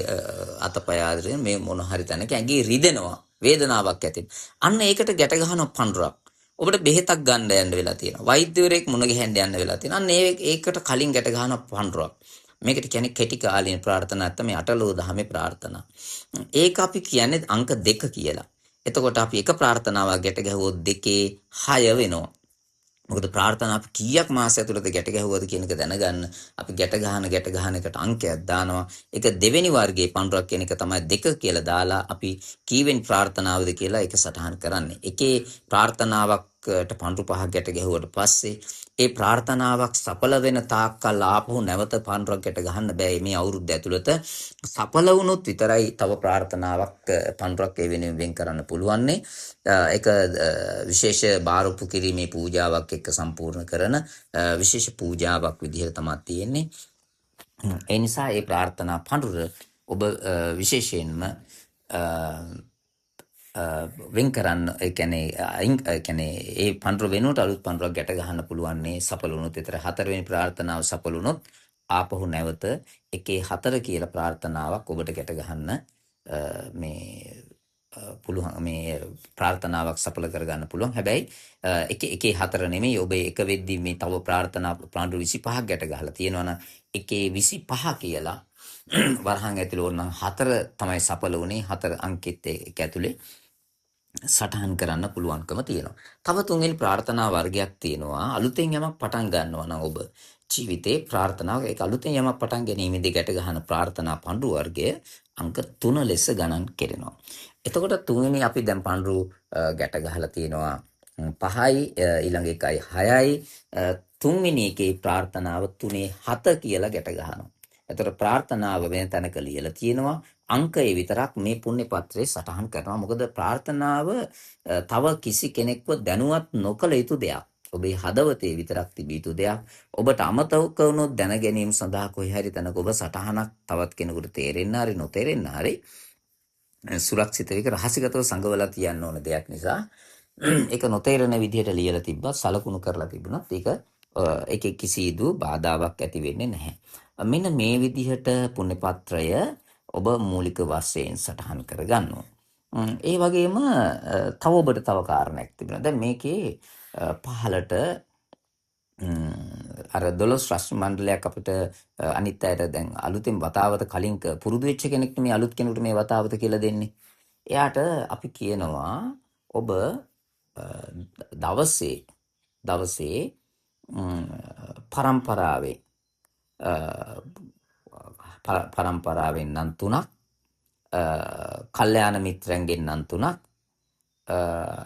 අතපය ආදරේ මේ මොන හරි තැනක ඇඟේ රිදෙනවා, වේදනාවක් ඇති. අන්න ඒකට ගැට ගන්න පඳුරක්. ඔබට බෙහෙතක් ගන්න යන්න වෙලා තියෙනවා. වෛද්‍යවරයෙක් මුණ ගැහෙන්න යන්න වෙලා තියෙනවා. අන්න ඒකට කලින් ගැට ගන්න පඳුරක්. මේකට කියන්නේ කෙටි කාලීන ප්‍රාර්ථනා නැත්නම් මේ අටලෝ දහමේ ප්‍රාර්ථනා. ඒක අපි කියන්නේ අංක 2 කියලා. එතකොට අපි එක ප්‍රාර්ථනාවක් ගැට ගැහුවොත් 2 6 වෙනවා. මොකද ප්‍රාර්ථනා අපි කීයක් මාස ඇතුළත ගැට ගැහුවද කියන එක දැනගන්න අපි ගැට ගහන එකට අංකයක් දානවා. ඒක දෙවෙනි වර්ගයේ පඳුරක් කියන එක තමයි 2 කියලා දාලා අපි කීවෙනි ප්‍රාර්ථනාවද කියලා ඒක සටහන් කරන්නේ. එකේ ප්‍රාර්ථනාවකට පඳුරු 5ක් ගැට ගැහුවට පස්සේ ඒ ප්‍රාර්ථනාවක් සඵල වෙන තාක්කල් ආපහු නැවත පඳුරක් ගැට ගහන්න බෑ. මේ අවුරුද්ද ඇතුළත සඵල වුණොත් විතරයි තව ප්‍රාර්ථනාවක් පඳුරක් ඒ වෙනුවෙන් වෙන් කරන්න පුළුවන්නේ. ඒක විශේෂ බාරොප්පු කිරීමේ පූජාවක් එක්ක සම්පූර්ණ කරන විශේෂ පූජාවක් විදිහට තමයි තියෙන්නේ. ඒ නිසා මේ ප්‍රාර්ථනා පඳුර ඔබ විශේෂයෙන්ම වෙන් කරන්න, ඒ කියන්නේ ඒ පඳුර වෙනුවට අලුත් පඳුරක් ගැට ගන්න පුළුවන් නේ සඵල වුණොත් විතර. 4 වෙනි ප්‍රාර්ථනාව සඵල වුණොත් ආපහු නැවත 1 4 කියලා ප්‍රාර්ථනාවක් ඔබට ගැට ගන්න මේ පුළුවන්, මේ ප්‍රාර්ථනාවක් සඵල කරගන්න පුළුවන්. හැබැයි එකේ 4 නෙමෙයි, ඔබ එක වෙද්දී මේ තව ප්‍රාර්ථනා පඳුරු 25ක් ගැට ගහලා තියෙනවා නම් එකේ 25 කියලා වරහන් ඇතුළේ ඕනනම් 4 තමයි සඵල වුණේ. 4 අංකෙත් ඒක ඇතුළේ සටහන් කරන්න පුළුවන්කම තියෙනවා. තව තුන්වෙනි ප්‍රාර්ථනා වර්ගයක් තියෙනවා. අලුතෙන් යමක් පටන් ගන්නවා නම් ඔබ ජීවිතේ ප්‍රාර්ථනාව, ඒක අලුතෙන් යමක් පටන් ගැනීමේදී ගැට ගන්න ප්‍රාර්ථනා පඳුරු වර්ගය අංක 3 ලෙස ගණන් කෙරෙනවා. එතකොට තුන්වෙනි අපි දැන් පඳුරු ගැට ගහලා තියෙනවා 5යි, ඊළඟ එකයි 6යි. තුන්වෙනි එකේ ප්‍රාර්ථනාව 3 7 කියලා ගැට ගහනවා. එතකොට ප්‍රාර්ථනාව වෙන තැනක ලියලා තියෙනවා. අංකය විතරක් මේ පුණ්‍ය පත්‍රයේ සටහන් කරනවා. මොකද ප්‍රාර්ථනාව තව කිසි කෙනෙක්ව දැනුවත් නොකළ යුතු දෙයක්. ඔබේ හදවතේ විතරක් තිබිය යුතු දෙයක්. ඔබට අමතක වුණොත් දැන ගැනීම සඳහා කොහේ හරි තැනක ඔබ සටහනක් තවත් කෙනෙකුට තේරෙන්න හරි නොතේරෙන්න හරි සුරක්ෂිත වෙක රහසිගතව සංගවලා තියන්න ඕන දෙයක් නිසා ඒක නොතේරෙන විදිහට ලියලා තිබ්බත් සලකුණු කරලා තිබුණත් ඒකේ කිසිදු බාධාවක් ඇති වෙන්නේ නැහැ. මෙන්න මේ විදිහට පුණ්‍ය පත්‍රය ඔබ මූලික වශයෙන් සටහන් කරගන්නවා. ඒ වගේම තව ඔබට තව කාරණයක් තිබෙනවා. දැන් මේකේ පහලට අර 12 රාष्ट्र මණ්ඩලයක් අපිට අනිත් අයට දැන් අලුතෙන් වතාවත කලින් පුරුදු වෙච්ච කෙනෙක්ට මේ අලුත් කෙනෙකුට මේ වතාවත කියලා දෙන්නේ. එයාට අපි කියනවා ඔබ දවසේ පරම්පරාවෙන් නම් 3ක්, කල්යාණ මිත්‍රයන්ගෙන් නම් 3ක්,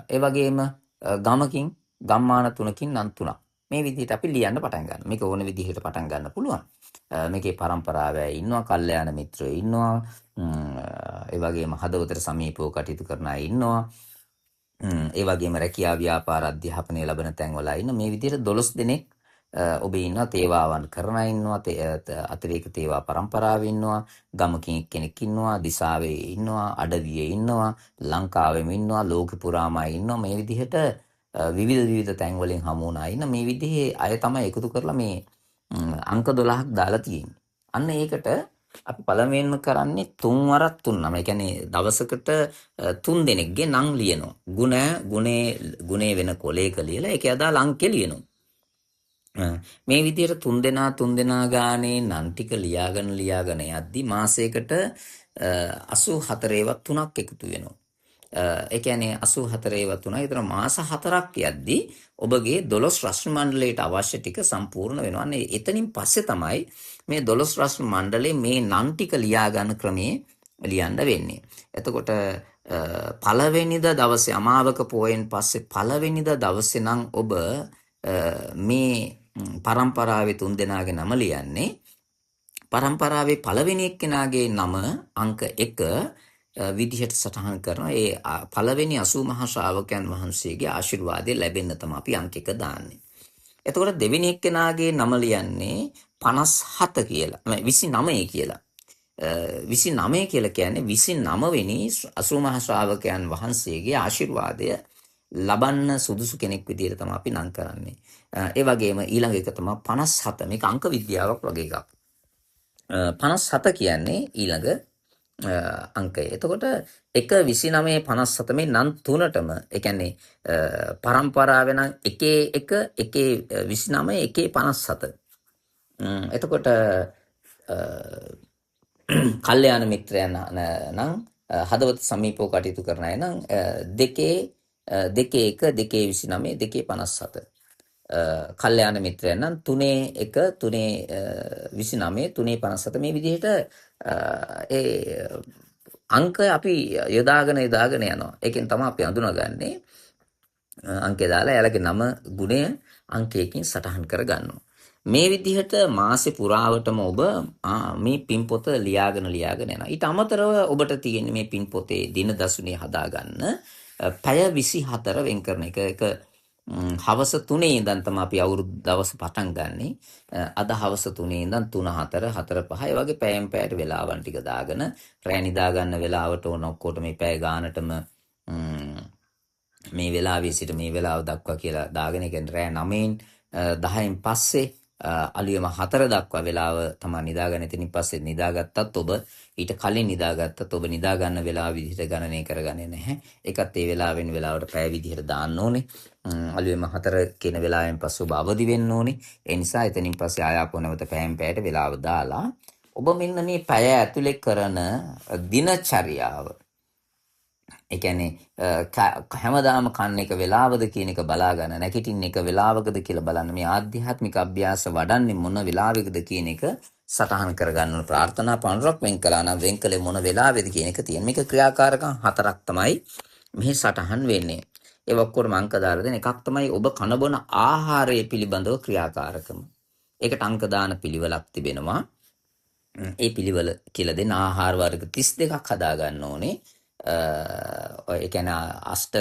ඒ වගේම ගම්මාන 3කින් නම් 3ක්. මේ විදිහට අපි ලියන්න පටන් ගන්නවා. මේක ඕන විදිහට පටන් ගන්න පුළුවන්. මේකේ පරම්පරාවේ ඉන්නවා, කල්යාණ මිත්‍රයෝ ඉන්නවා, ඒ වගේම හදවතට සමීපව කටයුතු කරන අය ඉන්නවා, ඒ වගේම රැකියා ව්‍යාපාර අධ්‍යාපනය ලබන තැන්වල ඉන්න මේ විදිහට 12 දෙනෙක් ඔබ ඉන්නවා. තේවාවන් කරන අය ඉන්නවා, අතිරේක තේවා පරම්පරාවේ ඉන්නවා, ගමකින් කෙනෙක් ඉන්නවා, දිසාවේ ඉන්නවා, අඩවියේ ඉන්නවා, ලංකාවෙම ඉන්නවා, ලෝකෙ පුරාම ඉන්නවා. මේ විදිහට විවිධ තැන් වලින් හමු වුණා ඉන්න මේ විදිහේ අය තමයි එකතු කරලා මේ අංක 12ක් දාලා තියෙන්නේ. අන්න ඒකට අපි පළවෙනිම කරන්නේ 3 වරක් 3 නම. ඒ කියන්නේ දවසකට 3 දෙනෙක්ගේ නම් ලියනවා. ගුණේ වෙන කොලයක ලියලා ඒකේ අදාළ අංකේ ලියනවා. මේ විදිහට 3 දෙනා ගානේ නම් ටික ලියාගෙන යද්දි මාසයකට 84 ඒවත් 3ක් එකතු වෙනවා. ඒ කියන්නේ 84 ඒවත් 3යි. ඒතර මාස 4ක් යද්දී ඔබගේ 12 රාष्ट्र මණ්ඩලයට අවශ්‍ය ටික සම්පූර්ණ වෙනවා. අනේ එතනින් පස්සේ තමයි මේ 12 රාष्ट्र මණ්ඩලයේ මේ නම් ටික ලියා ගන්න ක්‍රමයේ ලියන්න වෙන්නේ. එතකොට පළවෙනිදා දවසේ අමාවක පෝයෙන් පස්සේ පළවෙනිදා දවසේ නම් ඔබ මේ පරම්පරාවේ තුන් දෙනාගේ නම ලියන්නේ. පරම්පරාවේ පළවෙනි එක්කෙනාගේ නම අංක 1 විදිහට සටහන් කරනවා. ඒ පළවෙනි 80 මහා ශ්‍රාවකයන් වහන්සේගේ ආශිර්වාදය ලැබෙන්න තමයි අපි අංක 1 දාන්නේ. එතකොට දෙවෙනි එක්කෙනාගේ නම ලියන්නේ 57 කියලා. 29 කියලා. 29 කියලා කියන්නේ 29 වෙනි 80 මහා ශ්‍රාවකයන් වහන්සේගේ ආශිර්වාදය ලබන්න සුදුසු කෙනෙක් විදිහට තමයි අපි නම් කරන්නේ. ඒ වගේම ඊළඟ එක තමයි 57. මේක අංක විද්‍යාවක් වගේ එකක්. 57 කියන්නේ ඊළඟ අංකය. එතකොට 1 29 57 මේ නම් තුනටම ඒ කියන්නේ පරම්පරාවේ නම් 1 1 1 29 1 57. එතකොට කල්යාණ මිත්‍රයන් නම් හදවත සමීපව කටයුතු කරන අය නම් 2 2 1 2 29 2 57. කල්යාණ මිත්‍රයන් නම් 3 1 3 29 3 57 මේ විදිහට ඒ අංක අපි යොදාගෙන යනවා. ඒකෙන් තමයි අපි අඳුනගන්නේ අංකය දාලා එයාලගේ නම ගුණය අංකයකින් සටහන් කරගන්නවා. මේ විදිහට මාසේ පුරාවටම ඔබ මේ පින්පොත ලියාගෙන යනවා. ඊට අමතරව ඔබට තියෙන මේ පින්පොතේ දින දසුනේ හදාගන්න පැය 24 වෙන් කරන එක හවස 3 ඉඳන් තමයි අපි අවුරුදු දවස පටන් ගන්නෙ. අද හවස 3 ඉඳන් 3 4 4 5 වගේ පැයෙන් පැයට වෙලාවන් ටික දාගෙන රැ නිදා ගන්න වෙලාවට ඕන ඔක්කොට මේ පැය ගානටම මේ වෙලාවේ සිට මේ වෙලාව දක්වා කියලා දාගෙන ඒ කියන්නේ රැ 9න් 10න් පස්සේ අලුයම 4 දක්වා වෙලාව තමයි නිදාගන්න. එතනින් පස්සේ නිදාගත්තත් ඔබ ඊට කලින් නිදාගත්තත් ඔබ නිදා ගන්න වෙලාව විදිහට ගණනය කරගන්නේ නැහැ. ඒකත් ඒ වෙලාවෙන් වෙලාවට පැය විදිහට දාන්න ඕනේ. අලුයම 4 කියන වෙලාවෙන් පස්සේ ඔබ අවදි වෙන්න ඕනේ. ඒ නිසා එතනින් පස්සේ ආයාපෝ නැවත පැයෙන් පැයට වෙලාව දාලා ඔබ මෙන්න මේ පැය ඇතුලේ කරන දිනචරියාව ඒ කියන්නේ හැමදාම කන්න එක වෙලාවද කියන එක බලා ගන්න, නැගිටින්න එක වෙලාවකද කියලා බලන්න. මේ ආධ්‍යාත්මික අභ්‍යාස වඩන්නේ මොන වෙලාවකද කියන එක සටහන් කරගන්න ඕන. ප්‍රාර්ථනා පන්රක් වෙන් කළා නම් වෙන් කළේ මොන වෙලාවෙද කියන එක තියෙන. මේක ක්‍රියාකාරකම් 4ක් තමයි මෙහි සටහන් වෙන්නේ. ඒ ඔක්කොම අංක දාලා දෙන එකක් තමයි ඔබ කන බොන ආහාරය පිළිබඳව ක්‍රියාකාරකම. ඒකට අංක දාන පිළිවෙලක් තිබෙනවා. ඒ පිළිවෙල කියලා දෙන ආහාර වර්ග 32ක් හදා ගන්න ඕනේ. ඒ කියන්නේ අෂ්ට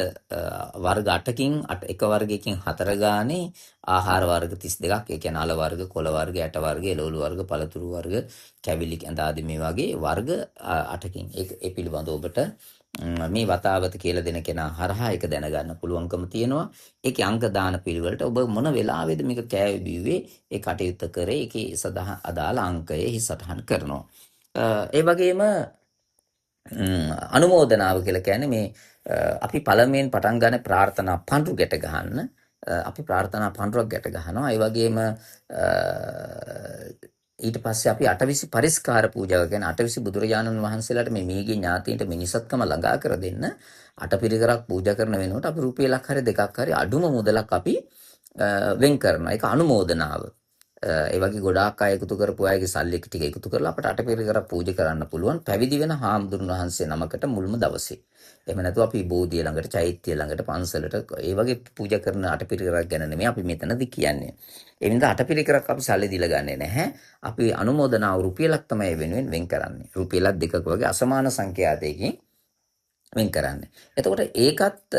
වර්ග 8කින් එක වර්ගයකින් 4 ගානේ ආහාර වර්ග 32ක්. ඒ කියන්නේ අල වර්ග, කොළ වර්ග, ඇට වර්ග, එළවලු වර්ග, පළතුරු වර්ග, කැවිලි කැඳ ආදී මේ වගේ වර්ග 8කින්. ඒ පිළිබඳව ඔබට මේ වතාවත කියලා දෙන කෙනා හරහා ඒක දැනගන්න පුළුවන්කම තියෙනවා. ඒකේ අංක දාන පිළිවෙලට ඔබ මොන වෙලාවෙද මේක කෑවේ බිව්වේ ඒ කටයුත්ත කරේ ඒකේ සදා අදාළ අංකයේ සටහන් කරනවා. ඒ වගේම අනුමෝදනාව කියලා කියන්නේ මේ අපි පළමුවෙන් පටන් ගන්න ප්‍රාර්ථනා පඳුරු ගැට ගන්න. අපි ප්‍රාර්ථනා පඳුරක් ගැට ගන්නවා. ඒ වගේම ඊට පස්සේ අපි අටවිසි පරිස්කාර පූජාව කියන්නේ අටවිසි බුදුරජාණන් වහන්සේලාට මේ මියගේ ඥාතීන්ට මිනිසත්කම ළඟා කර දෙන්න අටපිරිකරක් පූජා කරන වෙනකොට අපි රුපියලක් හරි දෙකක් හරි අඩුම මුදලක් අපි වෙන් කරනවා. ඒක අනුමෝදනාව. ඒ වගේ ගොඩාක් අය එකතු කරපු අයගේ සල්ලි ටික එකතු කරලා අපට අටපිරිකරක් පූජා කරන්න පුළුවන් පැවිදි වෙන හාමුදුරුවෝ වහන්සේ නමකට මුල්ම දවසේ. එහෙම නැතුව අපි බෝධිය ළඟට, චෛත්‍ය ළඟට, පන්සලට ඒ වගේ පූජා කරන අටපිරිකරක් ගැන නෙමෙයි අපි මෙතනදී කියන්නේ. ඒ නිසා අටපිරිකරක් අපි සල්ලි දීලා ගන්නෙ නැහැ. අපි අනුමೋದනාව රුපියලක් තමයි වෙනුවෙන් වෙන් කරන්නේ. රුපියලක් දෙකක වගේ අසමාන සංඛ්‍යාතයකින් වෙන් කරන්නේ. එතකොට ඒකත්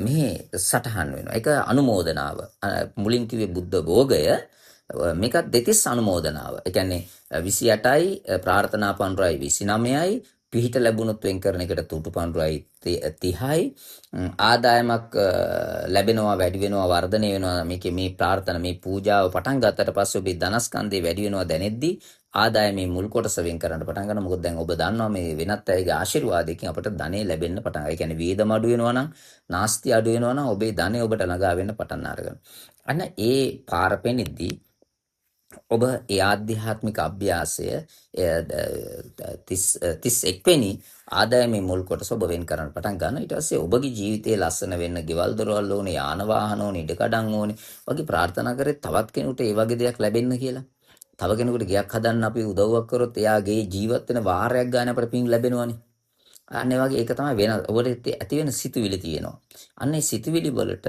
මෙහි සටහන් වෙනවා. ඒක අනුමෝදනාව. මුලින් කිව්වේ බුද්ධ භෝගය මේකත් දෙතිස් අනුමෝදනාව. ඒ කියන්නේ 28යි ප්‍රාර්ථනා පන්රුවයි 29යි පිහිට ලැබුණොත් වෙන් කරන එකට තුටු පන්රුවයි 30යි ආදායමක් ලැබෙනවා වැඩි වෙනවා වර්ධනය වෙනවා මේකේ මේ ප්‍රාර්ථනා මේ පූජාව පටන් ගත්තට පස්සේ ඔබේ ධනස්කන්ධේ වැඩි වෙනවා දැනෙද්දී ආදායමේ මුල් කොටස වෙන් කරන්න පටන් ගන්නවා. මොකද දැන් ඔබ දන්නවා මේ වෙනත් අයගේ ආශිර්වාදයෙන් අපට ධනෙ ලැබෙන්න පටන් ගන්නවා. ඒ කියන්නේ වේදම අඩු වෙනවා නම් නාස්ති අඩු වෙනවා නම් ඔබේ ධනෙ ඔබට ළඟා වෙන්න පටන් අරගන්නවා. අන්න ඒ පාර පෙනෙද්දී ඔබ ඒ ආධ්‍යාත්මික අභ්‍යාසය 31 වෙනි ආදායමේ මුල් කොටස ඔබ වෙන් කරන්න පටන් ගන්නවා. ඊට පස්සේ ඔබගේ ජීවිතේ ලස්සන වෙන්න ගෙවල් දොරවල් ඕනේ, යාන වාහන ඕනේ, ඉඩකඩම් ඕනේ වගේ ප්‍රාර්ථනා කරේ තවත් කෙනෙකුට ඒ වගේ දෙයක් ලැබෙන්න කියලා. තව කෙනෙකුට ගයක් හදන්න අපි උදව්වක් කරොත් එයාගේ ජීවත් වෙන වාරයක් ගන්න අපිට පින් ලැබෙනවනේ. අන්න ඒ වගේ ඒක තමයි වෙන ඔබට ඇති වෙන සිතුවිලි තියෙනවා. අන්න ඒ සිතුවිලි වලට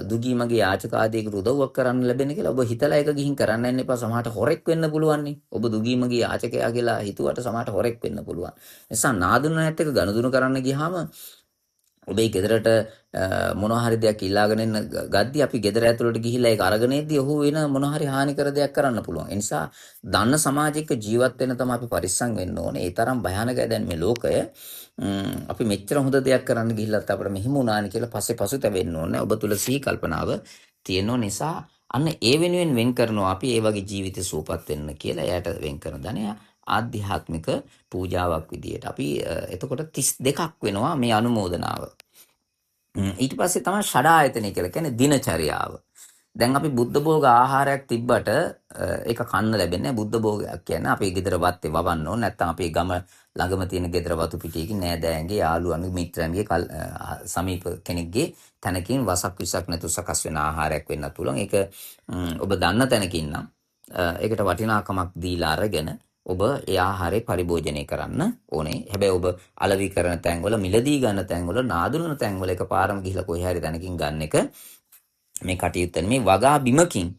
දුගී මගේ යාචක ආදීකට උදව්වක් කරන්න ලැබෙන කියලා ඔබ හිතලා ඒක ගිහින් කරන්න යන්න එපා. සමහරට හොරෙක් වෙන්න පුළුවන් නේ. ඔබ දුගී මගේ යාචකයා කියලා හිතුවට සමහරට හොරෙක් වෙන්න පුළුවන්. ඒ නිසා නාදුනත් එක්ක ගනුදෙනු කරන්න ගියාම ඔබේ ගෙදරට මොනවා හරි දෙයක් ඉල්ලාගෙන එන්න ගද්දි අපි ගෙදර ඇතුළට ගිහිල්ලා ඒක අරගෙන එද්දී ඔහු වෙන මොනවා හරි හානිකර දෙයක් කරන්න පුළුවන්. ඒ නිසා දන්න සමාජයක ජීවත් වෙන්න තමයි අපි පරිස්සම් වෙන්න ඕනේ. ඒ තරම් භයානකයි දැන් මේ ලෝකය. අපි මෙච්චර හොඳ දෙයක් කරන්න ගිහිල්ලත් අපිට මෙහිම වුණානේ කියලා පස්සේ පසුතැවෙන්න ඕනේ. ඔබ තුල සිහි කල්පනාව තියෙන නිසා අන්න ඒ වෙනුවෙන් වෙන් කරනවා අපි ඒ වගේ ජීවිත සූපත් වෙන්න කියලා එයාට වෙන් කරන ධනය ආධ්‍යාත්මික පූජාවක් විදියට. අපි එතකොට 32ක් වෙනවා මේ අනුමෝදනාව. ඊට පස්සේ තමයි ෂඩායතනෙ කියලා කියන්නේ දිනචරියාව. දැන් අපි බුද්ධ භෝග ආහාරයක් තිබ්බට ඒක කන්න ලැබෙන්නේ නැහැ. බුද්ධ භෝගයක් කියන්නේ අපේ ගෙදර වත්තේ වවන්න ඕන. නැත්නම් අපේ ගම ළඟම තියෙන ගෙදර වතු පිටියකින් නෑදෑයන්ගේ යාළුවන්ගේ මිත්‍රයන්ගේ සමීප කෙනෙක්ගේ තැනකින් වසක් විසක් නැතු සකස් වෙන ආහාරයක් වෙන්නත් පුළුවන්. ඒක ඔබ දන්න තැනකින් නම් ඒකට වටිනාකමක් දීලා අරගෙන ඔබ ඒ ආහාරය පරිභෝජනය කරන්න ඕනේ. හැබැයි ඔබ අලෙවි කරන තැන්වල මිලදී ගන්න තැන්වල නාදුනන තැන්වල එකපාරම ගිහිලා කොහේ හරි තැනකින් ගන්න එක මේ කටයුත්තෙන් මේ වගා බිමකින්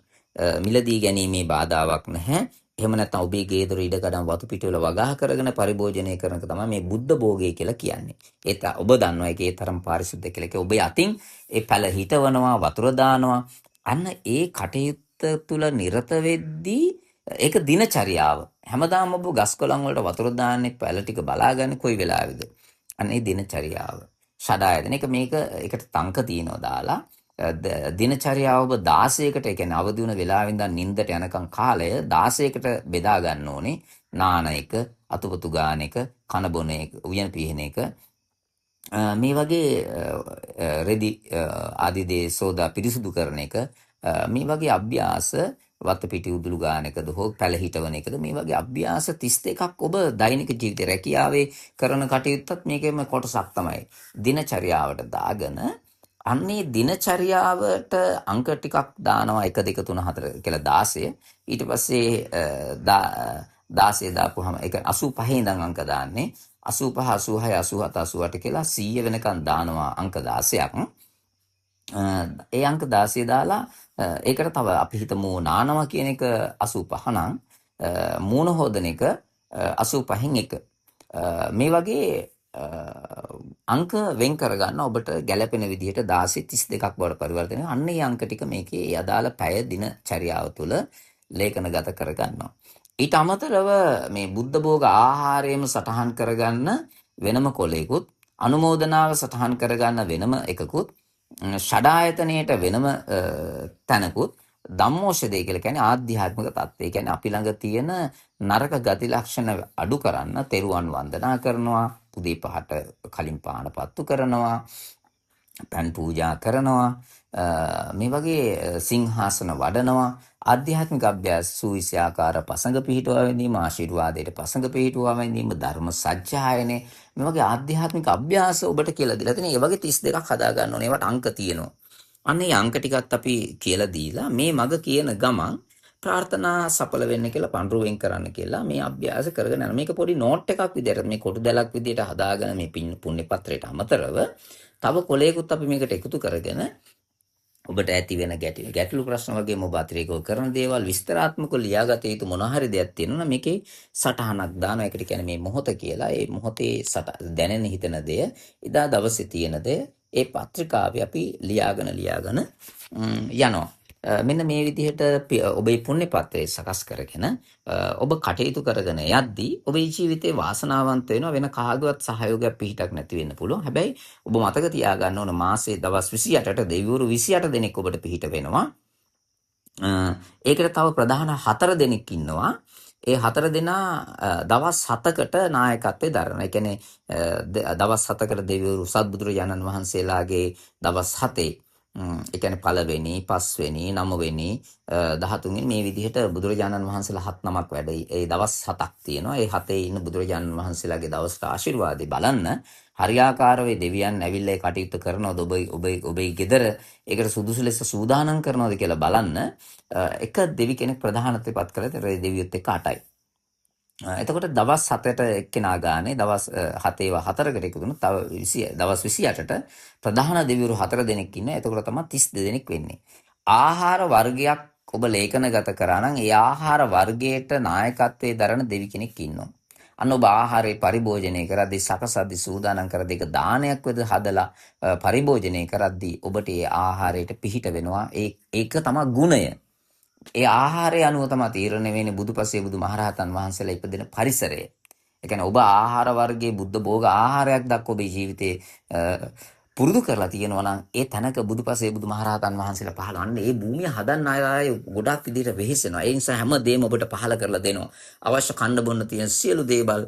මිලදී ගැනීමේ බාධාවක් නැහැ. එහෙම නැත්නම් ඔබේ ගේ දොර ඉඩකඩම් වතු පිටවල වගා කරගෙන පරිභෝජනය කරන එක තමයි මේ බුද්ධ භෝගය කියලා කියන්නේ. ඒත් ඔබ දන්නවා ඒකේ තරම් පාරිශුද්ධ කියලා. ඒක ඔබේ අතින් ඒ පැල හිටවනවා වතුර දානවා. අන්න ඒ කටයුත්ත තුල නිරත වෙද්දී ඒක දිනචරියාව. හැමදාම ඔබ ගස් කොළන් වලට වතුර දාන්නේ පැල ටික බලාගන්නේ කොයි වෙලාවෙද? අන්න ඒ දිනචරියාව. ෂඩායතන ඒකට තංක තියනවා දාලා දිනචරියාව ඔබ 16කට ඒ කියන්නේ අවදි වුණ වෙලාවෙන් ඉඳන් නිින්දට යනකම් කාලය 16කට බෙදා ගන්න ඕනේ. නාන එක, අතුපතු ගාන එක, කන බොන එක, උයන පිහන එක මේ වගේ රෙදි ආදී දේ සෝදා පිරිසුදු කරන එක මේ වගේ අභ්‍යාස වත්ත පිටි උදුළු ගාන එකද හෝ පැල හිටවන එකද මේ වගේ අභ්‍යාස 32ක් ඔබ දෛනික ජීවිතේ රැකියාවේ කරන කටයුත්තත් මේකෙම කොටසක් තමයි. දිනචරියාවට දාගෙන අන්නේ දිනචරියාවට අංක ටිකක් දානවා 1 2 3 4 කියලා 16. ඊට පස්සේ 16 දාපුවාම ඒක 85 ඉඳන් අංක දාන්නේ 85 86 87 88 කියලා 100 වෙනකන් දානවා අංක 16ක්. ඒ අංක 16 දාලා ඒකට තව අපි හිතමු නානවා කියන එක 85 නම් මූණ හොදන එක 85න් 1. මේ වගේ අංක වෙන් කරගන්න ඔබට ගැළපෙන විදිහට 16 32ක් බවට පරිවර්තනය වෙනවා. අන්න ඒ අංක ටික මේකේ අදාළ පැය දිනචරියාව තුළ ලේඛනගත කරගන්නවා. ඊට අමතරව මේ බුද්ධ භෝග ආහාරයම සටහන් කරගන්න වෙනම කොලයකුත් අනුමෝදනාව සටහන් කරගන්න වෙනම එකකුත් ෂඩායතනයට වෙනම තැනකුත් ධම්මෝෂදේ කියලා කියන්නේ ආධ්‍යාත්මික தත්ත්වය. කියන්නේ අපි ළඟ තියෙන නරක ගති ලක්ෂණ අඩු කරන්න තෙරුවන් වන්දනා කරනවා, උදේ පහට කලින් පාන පත්තු කරනවා, පන් පූජා කරනවා, මේ වගේ සිංහාසන වඩනවා, ආධ්‍යාත්මික අභ්‍යාස සූවිසයාකාර පසඟ පිහිටුවා ගැනීම, ආශිර්වාදයට පසඟ පිහිටුවා ගැනීම, ධර්ම සජ්ජායනය මේ වගේ ආධ්‍යාත්මික අභ්‍යාස ඔබට කියලා දීලා තියෙනවා. ඒ වගේ 32ක් හදා ගන්න ඕනේ. ඒවට අංක තියෙනවා. අන්න ඒ අංක ටිකත් අපි කියලා දීලා මේ මග කියන ගමන් ප්‍රාර්ථනා සඵල වෙන්න කියලා පඬුරුවෙන් කරන්න කියලා මේ අභ්‍යාස කරගෙන යනවා. මේක පොඩි නෝට් එකක් විදියට මේ කොටු දැලක් විදියට හදාගෙන මේ පුණ්‍ය පත්‍රයට අමතරව තව කොලයකුත් අපි මේකට එකතු කරගෙන ඔබට ඇති වෙන ගැටලු ප්‍රශ්න වගේම ඔබ අතිරේකව කරන දේවල් විස්තරාත්මකව ලියාගත යුතු මොනවා හරි දෙයක් තියෙනවා නම් මේකේ සටහනක් දානවා. ඒකට කියන්නේ මේ මොහොත කියලා. ඒ මොහොතේ දැනෙන හිතන දේ, එදා දවසේ තියෙන දේ ඒ පත්‍රිකාවේ අපි ලියාගෙන යනවා. මෙන්න මේ විදිහට ඔබේ පුණ්‍ය පත්‍රය සකස් කරගෙන ඔබ කටයුතු කරගෙන යද්දී ඔබේ ජීවිතේ වාසනාවන්ත වෙනවා. වෙන කාගවත් සහයෝගයක් පිහිටක් නැති වෙන්න පුළුවන්. හැබැයි ඔබ මතක තියාගන්න ඕන මාසේ දවස් 28ට දෙවිවරු 28 දෙනෙක් ඔබට පිහිට වෙනවා. ඒකට තව ප්‍රධාන 4 දෙනෙක් ඉන්නවා. ඒ 4 දෙනා දවස් 7කට නායකත්වයේ දරනවා. ඒ කියන්නේ දවස් 7කට දෙවිවරු සත්බුදුරජාණන් වහන්සේලාගේ දවස් 7 ඒ කියන්නේ පළවෙනි, පස්වෙනි, 9 වෙනි, 13 මේ විදිහට බුදුරජාණන් වහන්සේලා 7 නමක් වැඩ. ඒ දවස් 7ක් තියෙනවා. ඒ 7 ඉන්න බුදුරජාණන් වහන්සේලාගේ දවසට ආශිර්වාදේ බලන්න හරියාකාරව දෙවියන් ඇවිල්ලා ඒ කටයුත්ත කරනවද ඔබේ ගෙදර ඒකට සුදුසු ලෙස සූදානම් කරනවද කියලා බලන්න එක දෙවි කෙනෙක් ප්‍රධානත්වයට පත් කරලා දෙවියොත් එක්ක 8යි. එතකොට දවස් 7ට එක්කෙනා ගානේ දවස් 7 ඒවා 4කට එකතු වුණොත් තව 20 දවස් 28ට ප්‍රධාන දෙවිවරු 4 දෙනෙක් ඉන්නවා. එතකොට තමයි 32 දෙනෙක් වෙන්නේ. ආහාර වර්ගයක් ඔබ ලේඛනගත කරා නම් ඒ ආහාර වර්ගයට නායකත්වයේ දරන දෙවි කෙනෙක් ඉන්නවා. අන්න ඔබ ආහාරය පරිභෝජනය කරද්දී සකසද්දී සූදානම් කරද්දී ඒක දානයක් වෙද හදලා පරිභෝජනය කරද්දී ඔබට ඒ ආහාරයට පිහිට වෙනවා. ඒක තමයි ගුණය. ඒ ආහාරය අනුව තමයි තීරණය වෙන්නේ බුදුපසේ බුදුමහරහතන් වහන්සේලා ඉපදෙන පරිසරය. ඒ කියන්නේ ඔබ ආහාර වර්ගයේ බුද්ධ භෝග ආහාරයක් දක්වා ඔබේ ජීවිතේ පුරුදු කරලා තියෙනවා නම් ඒ තැනක බුදුපසේ බුදුමහරහතන් වහන්සේලා පහළවන්නේ ඒ භූමිය හදන්න අය ගොඩක් විදිහට වෙහෙසෙනවා. ඒ නිසා හැමදේම ඔබට පහළ කරලා දෙනවා. අවශ්‍ය කන්න බොන්න තියෙන සියලු දේවල්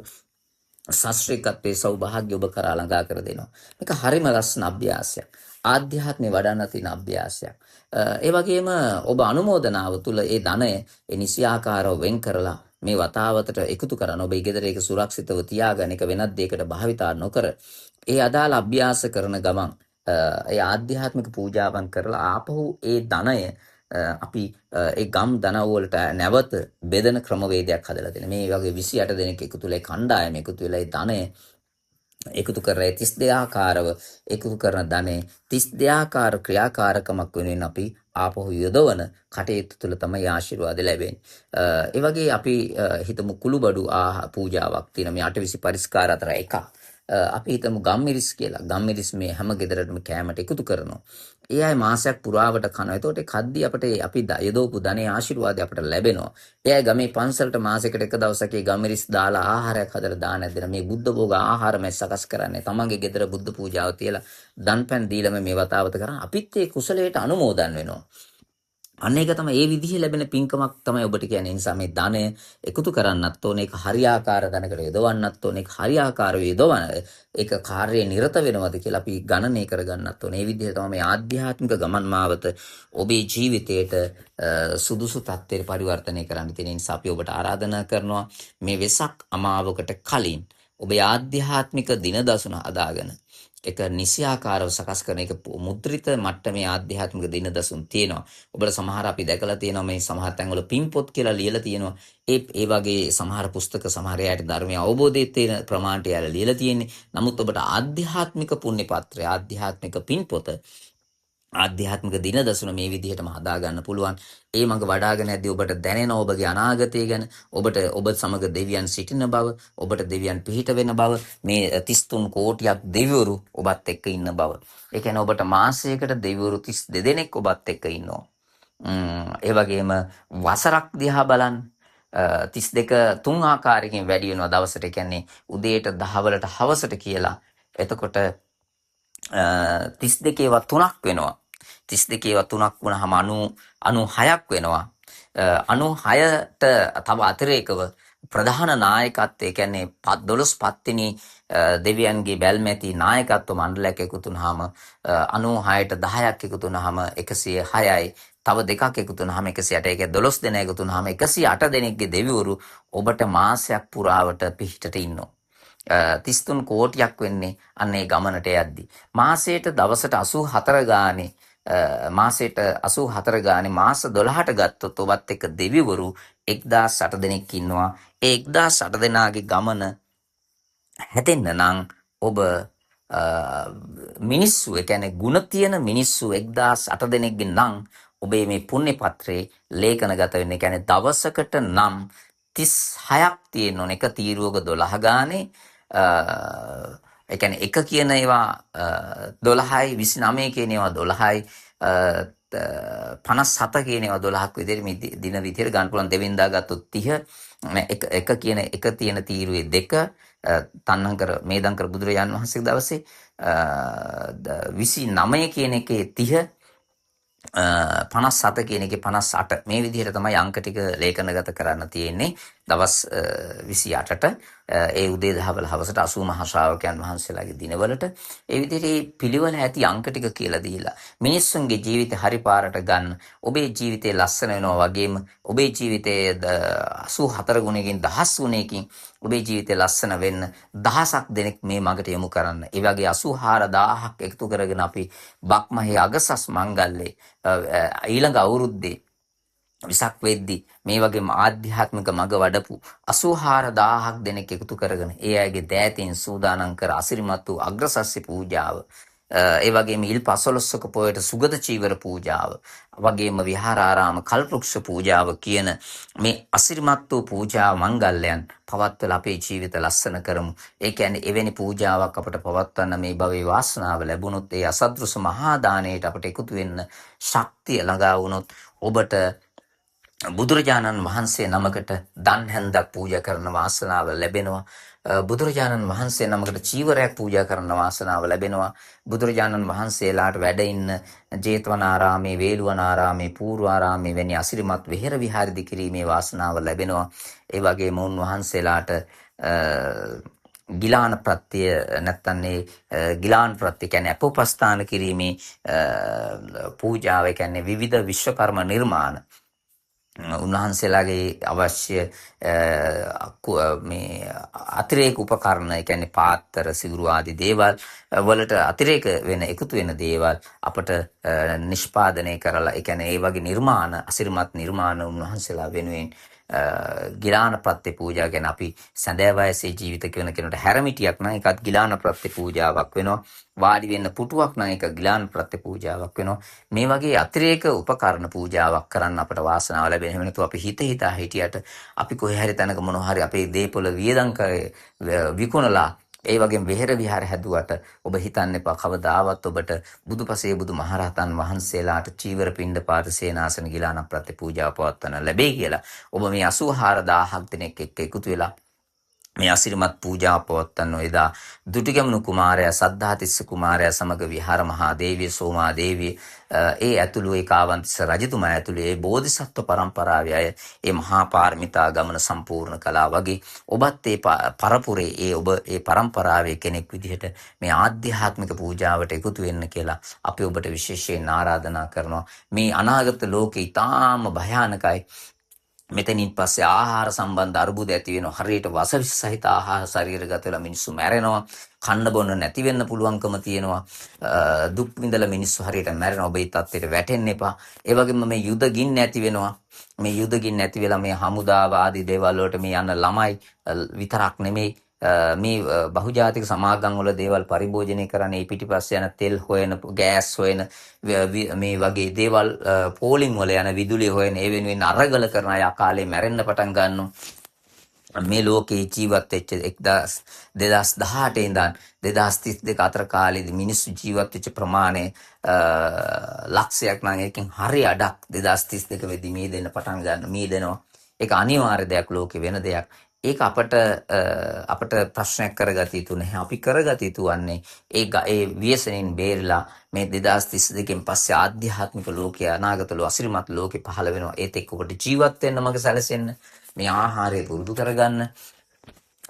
ශාස්ත්‍රීයත්වයේ සෞභාග්‍ය ඔබ කරා ළඟා කර දෙනවා. මේක හරිම ලස්සන අභ්‍යාසයක්. ආධ්‍යාත්මය වඩන්න තියෙන අභ්‍යාසයක්. ඒ වගේම ඔබ අනුමෝදනාව තුළ ඒ ධනය නිසියාකාරව වෙන් කරලා මේ වතාවතට එකතු කරන ඔබේ ගෙදර ඒක සුරක්ෂිතව තියාගන්න එක වෙනත් දෙයකට භාවිතා නොකර ඒ අදාළ අභ්‍යාස කරන ගමන් ඒ ආධ්‍යාත්මික පූජාවන් කරලා ආපහු ඒ ධනය අපි ඒ ගම් දනව් වලට නැවත බෙදන ක්‍රමවේදයක් හදලා තියෙනවා. මේ වගේ 28 දෙනෙක් එකතු වෙලා කණ්ඩායම එකතු වෙලා ඒ ධනය එකතු කරලා 32 ආකාරව එකතු කරන ධනෙ 32 ආකාර ක්‍රියාකාරකමක් වෙනුවෙන් අපි ආපහු යොදවන කටයුතු තුළ තමයි ආශිර්වාද ලැබෙන්නේ. ඒ වගේ අපි හිතමු කුළුබඩු පූජාවක් තියෙන මේ 820 පරිස්කාර අතර එකක්. අපි හිතමු ගම්මිරිස් කියලා. ගම්මිරිස් මේ හැම ගෙදරටම කෑමට එකතු කරනවා. ඒ අය මාසයක් පුරාවට කනවා. එතකොට කද්දී අපිට අපි යදවපු ධනේ ආශිර්වාදය අපිට ලැබෙනවා. ඒ අය ගමේ පන්සලට මාසයකට එක දවසක ගම්මිරිස් දාලා ආහාරයක් හදලා දානක් දෙන මේ බුද්ධ භෝග ආහාර මේ සකස් කරන්නේ. තමන්ගේ ගෙදර බුද්ධ පූජාව තියලා දන්පැන් දීලා මේ වතාවත කරා අපිත් ඒ කුසලයට අනුමෝදන් වෙනවා. අන්න ඒක තමයි ඒ විදිහේ ලැබෙන පින්කමක් තමයි ඔබට කියන්නේ. නිසා මේ ධනය එකතු කරන්නත් ඕනේ, ඒක හරියාකාර ධනකට යොදවන්නත් ඕනේ, ඒක හරියාකාරව යොදවන ඒක කාර්යයේ නිරත වෙනවද කියලා අපි ගණනය කරගන්නත් ඕනේ. මේ විදිහට තමයි මේ ආධ්‍යාත්මික ගමන් මාවත ඔබේ ජීවිතයට සුදුසු තත්ත්වයට පරිවර්තනය කරන්න තියෙන නිසා අපි ඔබට ආරාධනා කරනවා මේ වෙසක් අමාවකට කලින් ඔබේ ආධ්‍යාත්මික දින දසුන හදාගෙන එක නිසියාකාරව සකස් කරන එක මුද්‍රිත මට්ටමේ ආධ්‍යාත්මික දින දසුන් තියෙනවා. ඔබට සමහර අපි දැකලා තියෙනවා මේ සමහර තැන්වල පින්පොත් කියලා ලියලා තියෙනවා. ඒ වගේ සමහර පුස්තක සමහර අයට ධර්මය අවබෝධයේ තියෙන ප්‍රමාණයට යාලා ලියලා තියෙන්නේ. නමුත් ඔබට ආධ්‍යාත්මික පුණ්‍ය පත්‍රය, ආධ්‍යාත්මික පින්පොත, ආධ්‍යාත්මික දින දසුන මේ විදිහටම හදා ගන්න පුළුවන්. ඒ මඟ වඩාගෙන යද්දී ඔබට දැනෙන ඔබගේ අනාගතය ගැන, ඔබ සමග දෙවියන් සිටින බව, ඔබට දෙවියන් පිහිට වෙන බව, මේ 33 කෝටියක් දෙවිවරු ඔබත් එක්ක ඉන්න බව. ඒ කියන්නේ ඔබට මාසයකට දෙවිවරු 32 දෙනෙක් ඔබත් එක්ක ඉන්නවා. ඒ වගේම වසරක් දිහා බලන්න 32 තුන් ආකාරයකින් වැඩි වෙනවා දවසට. ඒ කියන්නේ උදේට 10 වලට හවසට කියලා. එතකොට 32 ඒවා 3ක් වෙනවා. 32 ඒවා 3ක් වුණාම 96ක් වෙනවා. 96ට තව අතිරේකව ප්‍රධාන නායකත්වය කියන්නේ 12 පත්තිනි දෙවියන්ගේ බැල්මැති නායකත්ව මණ්ඩලයක් එකතු වුණාම 96ට 10ක් එකතු වුණාම 106යි. තව දෙකක් එකතු වුණාම 108. ඒක 12 දෙනා එකතු වුණාම 108 දෙනෙක්ගේ දෙවිවරු ඔබට මාසයක් පුරාවට පිහිටට ඉන්නවා. 33 කෝටියක් වෙන්නේ අන්න ඒ ගමනට යද්දි. මාසයට දවසට 84 ගානේ මාසයට 84 ගානේ මාස 12ට ගත්තොත් ඔබත් එක්ක දෙවිවරු 1008 දෙනෙක් ඉන්නවා. ඒ 1008 දෙනාගේ ගමන හැදෙන්න නම් ඔබ මිනිස්සු, ඒ කියන්නේ ಗುಣ තියෙන මිනිස්සු 1008 දෙනෙක්ගේ නම් ඔබේ මේ පුණ්‍ය පත්‍රේ ලේඛනගත වෙන්නේ. කියන්නේ දවසකට නම් 36ක් තියෙන්න ඕන. එක තීරුවක 12 ගානේ ඒ කියන්නේ එක කියන ඒවා 12යි, 29 කියන ඒවා 12යි, 57 කියන ඒවා 12ක් විදිහට මේ දින විදිහට ගන්න පුළුවන්. දෙවෙනිදා ගත්තොත් 30 එක කියන එක තියෙන තීරුවේ 2 තන්නංකර මේදංකර බුදුරජාන් වහන්සේ දවසේ 29 කියන එකේ 30 57 කියන එකේ 58 මේ විදිහට තමයි අංක ටික ලේඛනගත කරන්න තියෙන්නේ දවස් 28ට. ඒ උදේ 10 වල හවසට 80 මහා ශ්‍රාවකයන් වහන්සේලාගේ දිනවලට ඒ විදිහට පිළිවෙල ඇති අංක ටික කියලා දීලා මිනිස්සුන්ගේ ජීවිතේ හරි පාරට ගන්න. ඔබේ ජීවිතේ ලස්සන වෙනවා වගේම ඔබේ ජීවිතයේ 84 ගුණයකින් 1000 ගුණයකින් ඔබේ ජීවිතේ ලස්සන වෙන්න දහසක් දෙනෙක් මේ මගට යොමු කරන්න. ඒ වගේ 84000ක් එකතු කරගෙන අපි බක්මහේ අගසස් මංගල්ලේ ඊළඟ අවුරුද්දේ විසක් වෙද්දි මේ වගේම ආධ්‍යාත්මික මඟ වඩපු 84000ක් දෙනෙක් එකතු කරගෙන ඒ අයගේ දෑතින් සූදානම් කර අසිරිමත් වූ අග්‍රසස්්‍ය පූජාව, ඒ වගේම ඉල් 15ක පොයට සුගත චීවර පූජාව, වගේම විහාරාරාම කල්පෘක්ෂ පූජාව කියන මේ අසිරිමත් වූ පූජා මංගල්‍යයන් පවත්වලා අපේ ජීවිත ලස්සන කරමු. ඒ කියන්නේ එවැනි පූජාවක් අපට පවත්වන්න මේ භවයේ වාසනාව ලැබුණොත්, ඒ අසදෘස මහා දාණයට අපට එකතු වෙන්න ශක්තිය ළඟා වුණොත්, ඔබට බුදුරජාණන් වහන්සේ නමකට දන් හැන්දක් පූජා කරන වාසනාව ලැබෙනවා. බුදුරජාණන් වහන්සේ නමකට චීවරයක් පූජා කරන වාසනාව ලැබෙනවා. බුදුරජාණන් වහන්සේලාට වැඩ ඉන්න ජේතවනාරාමේ, වේළුවනාරාමේ, පූර්වාරාමේ වැනි අසිරිමත් විහෙර විහාරදි කිරීමේ වාසනාව ලැබෙනවා. ඒ වගේම උන්වහන්සේලාට ගිලාන ප්‍රත්‍ය නැත්තම් ගිලාන ප්‍රත්‍ය කියන්නේ අපෝපස්ථාන කිරීමේ පූජාව, කියන්නේ විවිධ විශ්වකර්ම නිර්මාණ, උන්වහන්සේලාගේ අවශ්‍ය මේ අතිරේක උපකරණ, ඒ කියන්නේ පාත්තර, සිවුරු ආදී දේවල් වලට අතිරේක වෙන එකතු වෙන දේවල් අපට නිෂ්පාදනය කරලා, ඒ කියන්නේ ඒ වගේ නිර්මාණ, අසිරිමත් නිර්මාණ උන්වහන්සේලා වෙනුවෙන් ගිලාන ප්‍රත්‍ය පූජා, ගැන අපි සැඳෑ වයසේ ජීවිත කරන කෙනෙකුට හැරමිටියක් නම් ඒකත් ගිලාන ප්‍රත්‍ය පූජාවක් වෙනවා. වාඩි වෙන්න පුටුවක් නම් ඒක ගිලාන ප්‍රත්‍ය පූජාවක් වෙනවා. මේ වගේ අතිරේක උපකරණ පූජාවක් කරන්න අපට වාසනාව ලැබෙන. එහෙම නැතු අපි හිතා හිටියට අපි කොහේ හරි තැනක මොනවා හරි අපේ දේපොළ වියදම් කරේ විකුණලා ඒ වගේම විහෙර විහාර හැදුවට ඔබ හිතන්න එපා කවදාවත් ඔබට බුදුපසේ බුදුමහරහතන් වහන්සේලාට චීවර පිණ්ඩපාත සේනාසන ගිලාන ප්‍රත්‍ය පූජාව පවත්වන්න ලැබෙයි කියලා. ඔබ මේ 84000ක් දෙනෙක් එක්ක එකතු වෙලා මේ අසිරිමත් පූජාව පවත්වන එදා දුටිගැමුණු කුමාරයා, සද්ධාතිස්ස කුමාරයා සමග විහාර මහා දේවිය, සෝමා දේවිය, ඒ ඇතුළු ඒ කාවන්තිස්ස රජතුමා ඇතුළු ඒ බෝධිසත්ව පරම්පරාවේ අය ඒ මහා පාරමිතා ගමන සම්පූර්ණ කළා වගේ ඔබත් ඒ පරපුරේ ඔබ ඒ පරම්පරාවේ කෙනෙක් විදිහට මේ ආධ්‍යාත්මික පූජාවට එකතු වෙන්න කියලා අපි ඔබට විශේෂයෙන් ආරාධනා කරනවා. මේ අනාගත ලෝකේ ඊටාම භයානකයි. මෙතනින් පස්සේ ආහාර සම්බන්ධ අර්බුද ඇති වෙනවා. හරියට වසවිස සහිත ආහාර ශරීරගත වෙලා මිනිස්සු මැරෙනවා. කන්න බොන්න නැති වෙන්න පුළුවන්කම තියෙනවා. දුක් විඳලා මිනිස්සු හරියට මැරෙනවා. ඔබ ඒ තත්ත්වයට වැටෙන්න එපා. ඒ වගේම මේ යුද ගින්න ඇති වෙනවා. මේ යුද ගින්න ඇති වෙලා මේ හමුදාව ආදී දේවල් වලට මේ යන ළමයි විතරක් නෙමෙයි, මේ බහුජාතික සමාගම් වල දේවල් පරිභෝජනය කරන, ඒ පිටිපස්සේ යන තෙල් හොයන, ගෑස් හොයන, මේ වගේ දේවල් පෝලිං වල යන විදුලිය හොයන, ඒ වෙනුවෙන් අරගල කරන අය අකාලේ මැරෙන්න පටන් ගන්නවා. මේ ලෝකේ ජීවත් වෙච්ච 2018 ඉඳන් 2032 අතර කාලේදී මිනිස්සු ජීවත් වෙච්ච ප්‍රමාණය ලක්ෂයක් නම් එකකින් හරි අඩක් 2032 වෙදී මේ දෙන්න පටන් ගන්න මේ දෙනවා. ඒක අනිවාර්ය දෙයක්, ලෝකේ වෙන දෙයක්. ඒක අපට ප්‍රශ්නයක් කරගත යුතු නැහැ. අපි කරගත යුතු වන්නේ ඒ ව්‍යසනෙන් බේරලා මේ 2032න් පස්සේ ආධ්‍යාත්මික ලෝකයේ, අනාගත අසිරිමත් ලෝකේ පහළ වෙනවා. ඒත් එක්ක ඔබට ජීවත් වෙන්න මඟ සැලසෙන්න, මේ ආහාරය පුරුදු කරගන්න,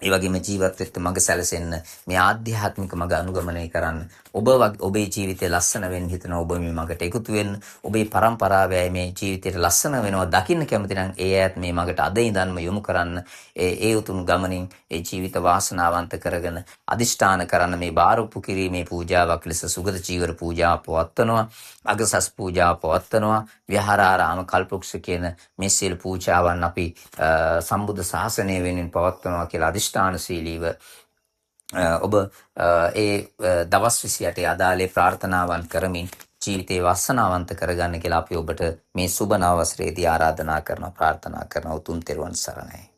ඒ වගේම ජීවත් වෙන්න මඟ සැලසෙන්න, මේ ආධ්‍යාත්මික මඟ අනුගමනය කරන්න. ඔබේ ජීවිතය ලස්සන වෙන්න හිතන ඔබ මේ මඟට එකතු වෙන්න. ඔබේ පරම්පරාවේ මේ ජීවිතයට ලස්සන වෙනවා දකින්න කැමති නම් ඒ අයත් මේ මඟට අද ඉඳන්ම යොමු කරන්න. ඒ උතුම් ගමනින් ඒ ජීවිත වාසනාවන්ත කරගෙන අදිෂ්ඨාන කරන්න. මේ බාරොප්පු කිරීමේ පූජාවක් ලෙස සුගත චීවර පූජාව පවත්වනවා, අගසස් පූජාව පවත්වනවා, විහාරාරාම කල්පෘක්ෂ කියන මේ සියලු පූජාවන් අපි සම්බුද්ධ ශාසනය වෙනුවෙන් පවත්වනවා කියලා අදිෂ්ඨානශීලීව ඔබ දවස් 28 අදාළේ ප්‍රාර්ථනාවන් කරමින් ජීවිතේ වාසනාවන්ත කරගන්න කියලා අපි ඔබට මේ සුබ නව වසරේදී ආරාධනා කරනවා, ප්‍රාර්ථනා කරනවා. උතුම් තෙරුවන් සරණයි.